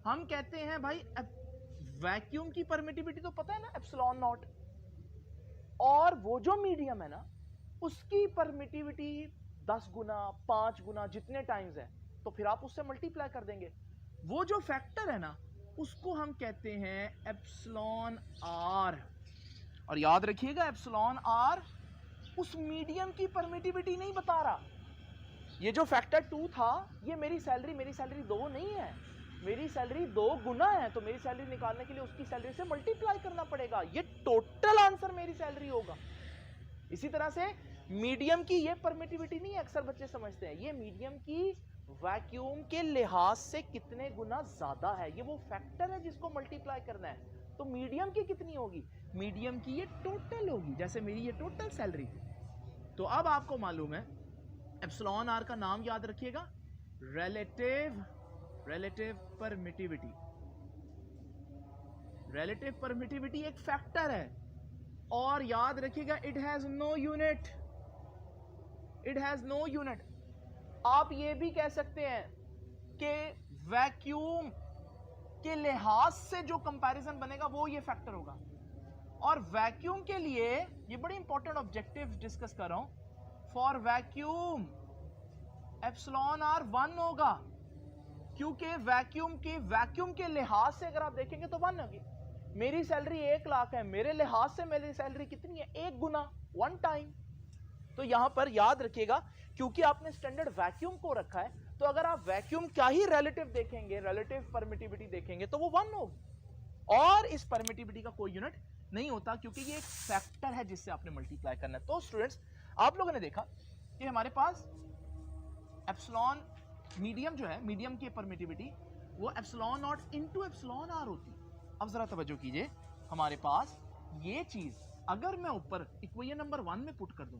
हम कहते हैं भाई वैक्यूम की परमिटिविटी तो पता है ना, एप्सिलॉन नॉट, और वो जो मीडियम है ना उसकी परमिटिविटी 10 गुना 5 गुना जितने टाइम्स है, तो फिर आप उससे मल्टीप्लाई कर देंगे। वो जो फैक्टर है ना उसको हम कहते हैं एप्सिलॉन आर। और याद रखिएगा, एप्सिलॉन आर उस मीडियम की परमिटिविटी नहीं बता रहा। ये जो फैक्टर 2 था, ये मेरी सैलरी 2 नहीं है, मेरी सैलरी 2 गुना है। तो मेरी सैलरी निकालने के लिए उसकी सैलरी से मल्टीप्लाई करना पड़ेगा, ये टोटल आंसर मेरी सैलरी होगा। इसी तरह से मीडियम की ये परमिटिविटी नहीं है, अक्सर बच्चे समझते हैं ये मीडियम की वैक्यूम के लिहाज से कितने गुना ज्यादा है, ये वो फैक्टर है जिसको मल्टीप्लाई करना है। तो मीडियम की कितनी होगी, मीडियम की ये टोटल होगी, जैसे मेरी ये टोटल सैलरी। तो अब आपको मालूम है एप्सिलॉन आर का नाम याद रखिएगा, रिलेटिव परमिटिविटी। रिलेटिव परमिटिविटी एक फैक्टर है, और याद रखिएगा it has no unit, it has no unit. आप ये भी कह सकते हैं कि वैक्यूम के लिहाज से जो कंपैरिजन बनेगा वो ये फैक्टर होगा। और वैक्यूम के लिए ये बड़ी इंपॉर्टेंट ऑब्जेक्टिव डिस्कस कर रहा हूं, फॉर वैक्यूम एप्सिलॉन आर 1 होगा, क्योंकि वैक्यूम के लिहाज से अगर आप देखेंगे तो 1 होगी। मेरी सैलरी 1 लाख है, मेरे लिहाज से मेरी सैलरी कितनी है, 1 गुना 1 टाइम। तो यहां पर याद रखिएगा, क्योंकि आपने स्टैंडर्ड वैक्यूम को रखा है, तो अगर आप वैक्यूम का ही रिलेटिव देखेंगे, रिलेटिव परमिटिविटी देखेंगे, तो वो 1 होगी। और इस परमिटिविटी का कोई यूनिट नहीं होता, क्योंकि ये एक फैक्टर है जिससे आपने मल्टीप्लाई करना है। तो स्टूडेंट्स, आप लोगों ने देखा कि हमारे पास एप्सिलॉन मीडियम जो है, मीडियम की परमिटिविटी वो epsilon naught into epsilon R होती। अब जरा तवज्जो कीजिए, हमारे पास ये चीज अगर मैं ऊपर इक्वेशन नंबर 1 में पुट कर दूं,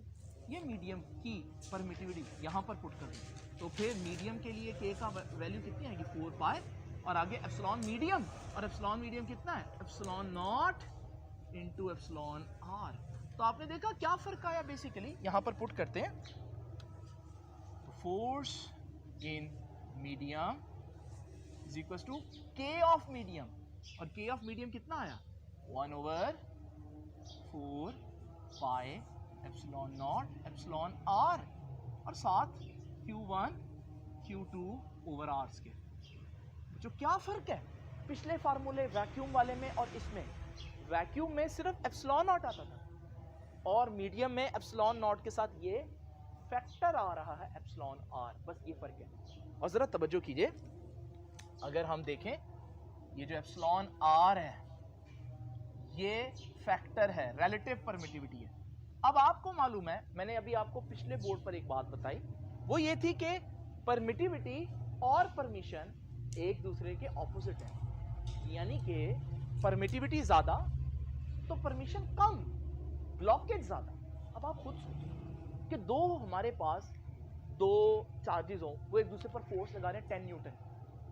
ये मीडियम की परमिटिविटी यहां पर पुट कर दूं, तो फिर मीडियम के लिए k का वैल्यू कितनी आएगी, 4 पाई, और आगे एप्सिलॉन मीडियम, और एप्सिलॉन मीडियम कितना है, epsilon naught into epsilon R. तो आपने देखा क्या फर्क आया, बेसिकली यहां पर पुट करते हैं, force in medium is equal to k of medium, और k ऑफ मीडियम कितना आया, 1/4 pi epsilon naught epsilon R, और साथ Q1 Q2 ओवर आर स्क्वायर। जो क्या फर्क है पिछले फार्मूले वैक्यूम वाले में और इसमें, वैक्यूम में सिर्फ एप्सिलॉन नॉट आता था, और मीडियम में एप्सिलॉन नॉट के साथ ये फैक्टर आ रहा है एप्सिलॉन आर, बस ये फर्क है। और जरा तवज्जो कीजिए, अगर हम देखें ये जो एप्सिलॉन आर है ये फैक्टर है, रिलेटिव परमिटिविटी है। अब आपको मालूम है, मैंने अभी आपको पिछले बोर्ड पर एक बात बताई, वो ये थी कि परमिटिविटी और परमिशन एक दूसरे के ऑपोजिट है, यानी कि परमिटिविटी ज्यादा तो परमिशन कम, ब्लॉकेज ज्यादा। अब आप खुद सोचिए कि दो हमारे पास दो चार्जेस हो, वो एक दूसरे पर फोर्स लगा रहे हैं 10 न्यूटन,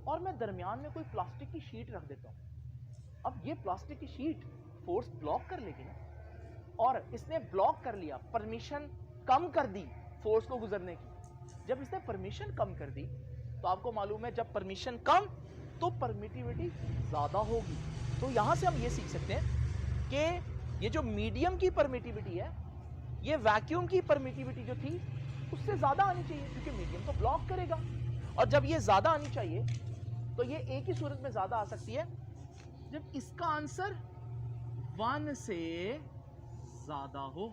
और मैं दरमियान में कोई प्लास्टिक की शीट रख देता हूं। अब ये प्लास्टिक की शीट फोर्स ब्लॉक कर लेगी ना, और इसने ब्लॉक कर लिया, परमिशन कम कर दी फोर्स को गुजरने की। जब इसने परमिशन कम कर दी तो आपको मालूम है जब परमिशन कम तो परमिटिविटी ज्यादा होगी। तो यहां से हम ये सीख सकते हैं कि ये जो मीडियम की परमिटिविटी है, ये वैक्यूम की परमिटिविटी जो थी उससे ज्यादा आनी चाहिए, क्योंकि मीडियम तो ब्लॉक करेगा। और जब ये ज्यादा आनी चाहिए तो ये एक ही सूरत में ज्यादा आ सकती है, जब इसका आंसर 1 से ज्यादा हो।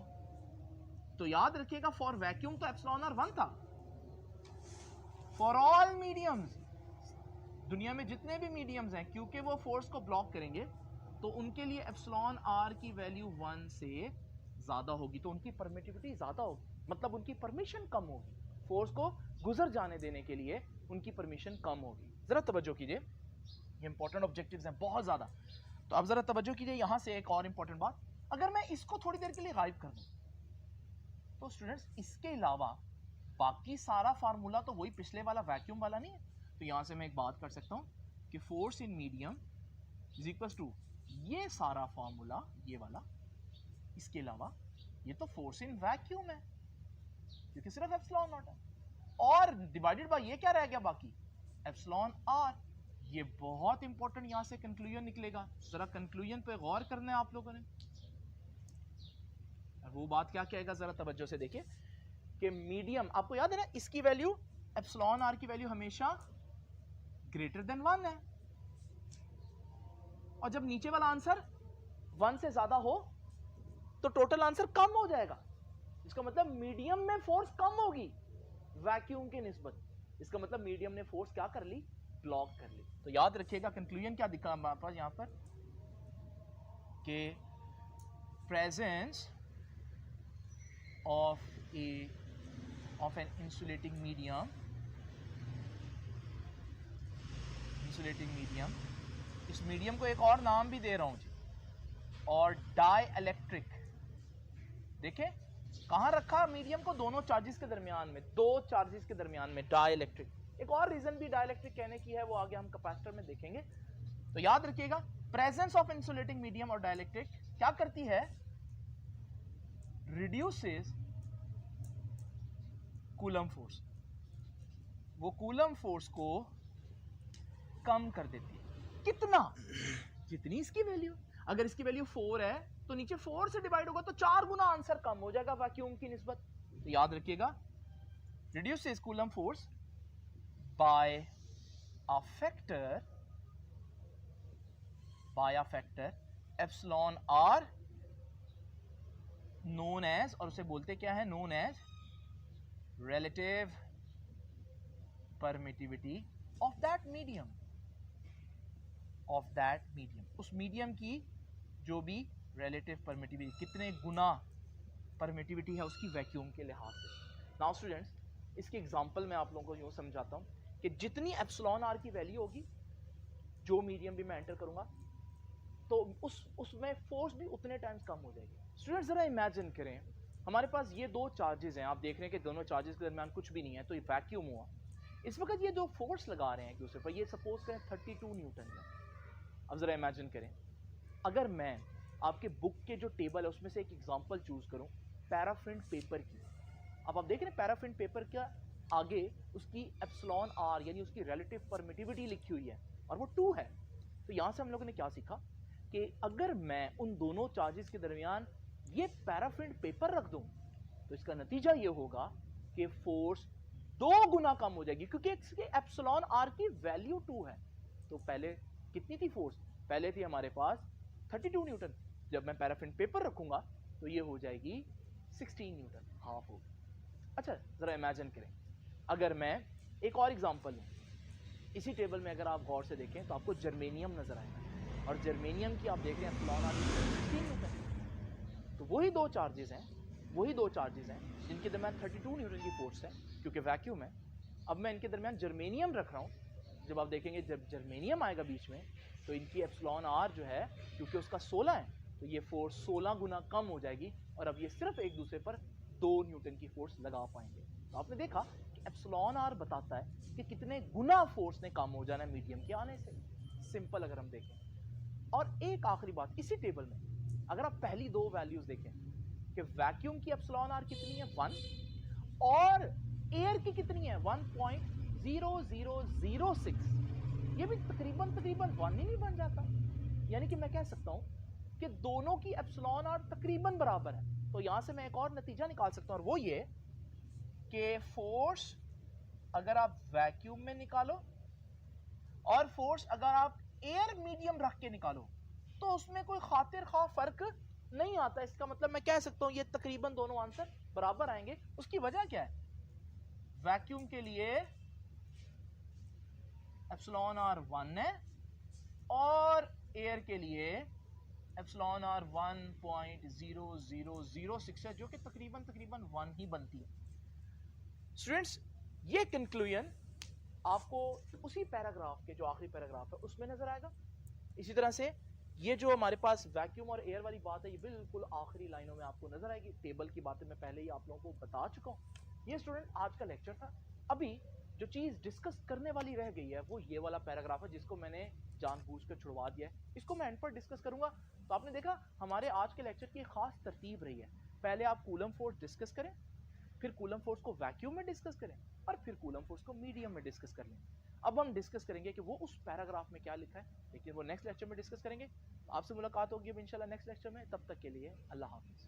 तो याद रखिएगा फॉर वैक्यूम तो एप्सिलॉन आर 1 था। फॉर ऑल मीडियम्स, दुनिया में जितने भी मीडियम्स हैं, क्योंकि वो फोर्स को ब्लॉक करेंगे तो उनके लिए एप्सिलॉन आर की वैल्यू 1 से ज्यादा होगी, तो उनकी परमिटिविटी ज्यादा होगी, मतलब उनकी परमिशन कम होगी, फोर्स को गुजर जाने देने के लिए उनकी परमिशन कम होगी। जरा तवज्जो कीजिए, ये इंपॉर्टेंट ऑब्जेक्टिव्स हैं बहुत ज्यादा। तो अब जरा तवज्जो कीजिए, यहां से एक और इंपॉर्टेंट बात, अगर मैं इसको थोड़ी देर के लिए गायब कर दूं तो स्टूडेंट्स इसके अलावा बाकी सारा फार्मूला तो वही पिछले वाला वैक्यूम वाला नहीं है। तो यहां से मैं एक बात कर सकता हूं कि force in medium is equal to ये सारा फार्मूला, ये वाला, इसके अलावा ये तो फोर्स इन वैक्यूम है क्योंकि सिर्फ एप्सिलॉन नॉट है, और डिवाइडेड बाय ये क्या रह गया बाकी, एप्सिलॉन आर। ये बहुत इंपॉर्टेंट यहां से कंक्लूजन निकलेगा। जरा कंक्लूजन पे गौर करना है आप लोगों ने। वो बात क्या कहेगा, जरा तवज्जो से देखिए कि मीडियम, आपको याद है ना, इसकी वैल्यू एप्सिलॉन आर की वैल्यू हमेशा ग्रेटर देन 1 है, और जब नीचे वाला आंसर 1 से ज्यादा हो तो टोटल आंसर कम हो जाएगा। इसका मतलब मीडियम में फोर्स कम होगी वैक्यूम के निस्बत। इसका मतलब मीडियम ने फोर्स क्या कर ली, ब्लॉक कर ली। तो याद रखिएगा कंक्लूजन क्या दिखा हमारे पास यहां पर कि presence of an insulating medium, इस मीडियम को एक और नाम भी दे रहा हूं जी, और डाई इलेक्ट्रिक। देखें कहां रखा मीडियम को, दोनों चार्जेस के दरमियान में, दो चार्जेस के दरमियान में, डाई इलेक्ट्रिक। एक और रीजन भी डाई इलेक्ट्रिक कहने की है, वो आगे हम कैपेसिटर में देखेंगे। तो याद रखिएगा प्रेजेंस ऑफ इंसुलेटिंग मीडियम और डाई इलेक्ट्रिक क्या करती है, रिड्यूसेस कूलम फोर्स, वो कूलम फोर्स को कम कर देती है। कितना, जितनी इसकी वैल्यू, अगर इसकी वैल्यू 4 है तो नीचे 4 से डिवाइड होगा तो 4 गुना आंसर कम हो जाएगा वैक्यूम की निस्बत। तो याद रखिएगा reduces Coulomb force by a factor epsilon R known as, और उसे बोलते क्या है, known as relative permittivity of that medium, उस मीडियम की जो भी relative permittivity, कितने गुना permittivity है उसकी वैक्यूम के लिहाज से। नाउ स्टूडेंट्स, इसकी एग्जांपल मैं आप लोगों को यूं समझाता हूं कि जितनी एप्सिलॉन आर की वैल्यू होगी, जो मीडियम भी मैं एंटर करूंगा, तो उसमें फोर्स भी उतने टाइम्स कम हो जाएगी। स्टूडेंट्स जरा इमेजिन करें, हमारे पास ये दो चार्जेस हैं, आप देख रहे हैं कि दोनों चार्जेस के दरमियान कुछ भी नहीं है, तो ये वैक्यूम हुआ। इस वक्त ये जो फोर्स लगा रहे हैं एक दूसरे पर, ये सपोज करें 32 न्यूटन है। अब जरा इमेजिन करें, अगर मैं आपके बुक के जो टेबल है उसमें से एक एग्जांपल चूज करूं पैराफिन पेपर की। अब आप देख रहे हैं पैराफिन पेपर का आगे उसकी एप्सिलॉन आर यानी उसकी रिलेटिव परमिटिविटी लिखी हुई है और वो 2 है। तो यहां से हम लोगों ने क्या सीखा कि अगर मैं उन दोनों चार्जेस के दरमियान ये पैराफिन पेपर रख दूं तो इसका नतीजा ये होगा कि फोर्स 2 गुना कम हो जाएगी, क्योंकि इसके एप्सिलॉन आर की वैल्यू 2 है। तो पहले कितनी थी फोर्स, पहले थी हमारे पास 32 न्यूटन, जब मैं पैराफिन पेपर रखूंगा तो ये हो जाएगी 16 न्यूटन, हाफ होगी। अच्छा जरा इमेजिन करें, अगर मैं एक और एग्जांपल लूं, इसी टेबल में अगर आप गौर से देखें तो आपको जर्मेनियम नजर आएगा, और जर्मेनियम की आप देख रहे हैं एप्सिलॉन आर 16 न्यूटन। तो वही दो चार्जेस हैं जिनके दरमियान 32 न्यूटन की फोर्स है क्योंकि वैक्यूम है। अब मैं इनके दरमियान जर्मेनियम रख रहा हूं, जब आप देखेंगे जब जर्मेनियम आएगा बीच में तो इनकी एप्सिलॉन आर जो है, क्योंकि उसका 16 है, तो ये फोर्स 16 गुना कम हो जाएगी, और अब ये सिर्फ एक दूसरे पर 2 न्यूटन की फोर्स लगा पाएंगे। तो आपने देखा कि एप्सिलॉन आर बताता है कि कितने गुना फोर्स ने कम हो जाना है मीडियम के आने से। सिंपल अगर हम देखें। और एक आखिरी बात, इसी टेबल में अगर आप पहली दो वैल्यूज देखें कि वैक्यूम की एप्सिलॉन आर कितनी है 1 और एयर की कितनी है 1.0006, ये भी तकरीबन 1 ही नहीं बन जाता। यानी कि मैं कह सकता हूं कि दोनों की एप्सिलॉन आर तकरीबन बराबर है। तो यहां से मैं एक और नतीजा निकाल सकता हूं और वो ये कि फोर्स अगर आप वैक्यूम में निकालो और फोर्स अगर आप एयर मीडियम रख के निकालो तो उसमें कोई खातिर खा फर्क नहीं आता। इसका मतलब मैं कह सकता हूं ये तकरीबन दोनों आंसर बराबर आएंगे। उसकी वजह क्या है? वैक्यूम के लिए एप्सिलॉन आर 1 है और एयर के लिए एप्सिलॉन आर 1.0006 है, जो कि तकरीबन 1 ही बनती है। स्टूडेंट्स, ये कंक्लूजन आपको उसी पैराग्राफ के जो आखिरी पैराग्राफ है उसमें नजर आएगा। इसी तरह से ये जो हमारे पास वैक्यूम और एयर वाली बात है ये बिल्कुल आखिरी लाइनों में आपको नजर आएगी। टेबल की बातें मैं पहले ही आप लोगों को बता चुका हूं। ये स्टूडेंट आज का लेक्चर था। अभी जो चीज डिस्कस करने वाली रह गई है वो ये वाला पैराग्राफ है जिसको मैंने जानबूझकर छुड़वा दिया है। इसको मैं एंड पर डिस्कस करूंगा। तो आपने देखा हमारे आज के लेक्चर की एक खास तरतीब रही है। पहले आप कूलम फोर्स डिस्कस करें, फिर कूलम फोर्स को वैक्यूम में डिस्कस करें और फिर कूलम फोर्स को मीडियम में डिस्कस कर लें। अब हम डिस्कस करेंगे कि वो उस पैराग्राफ में क्या लिखा है, लेकिन वो नेक्स्ट लेक्चर में डिस्कस करेंगे। आपसे मुलाकात होगी अब इंशाल्लाह नेक्स्ट लेक्चर में। तब तक के लिए अल्लाह हाफिज।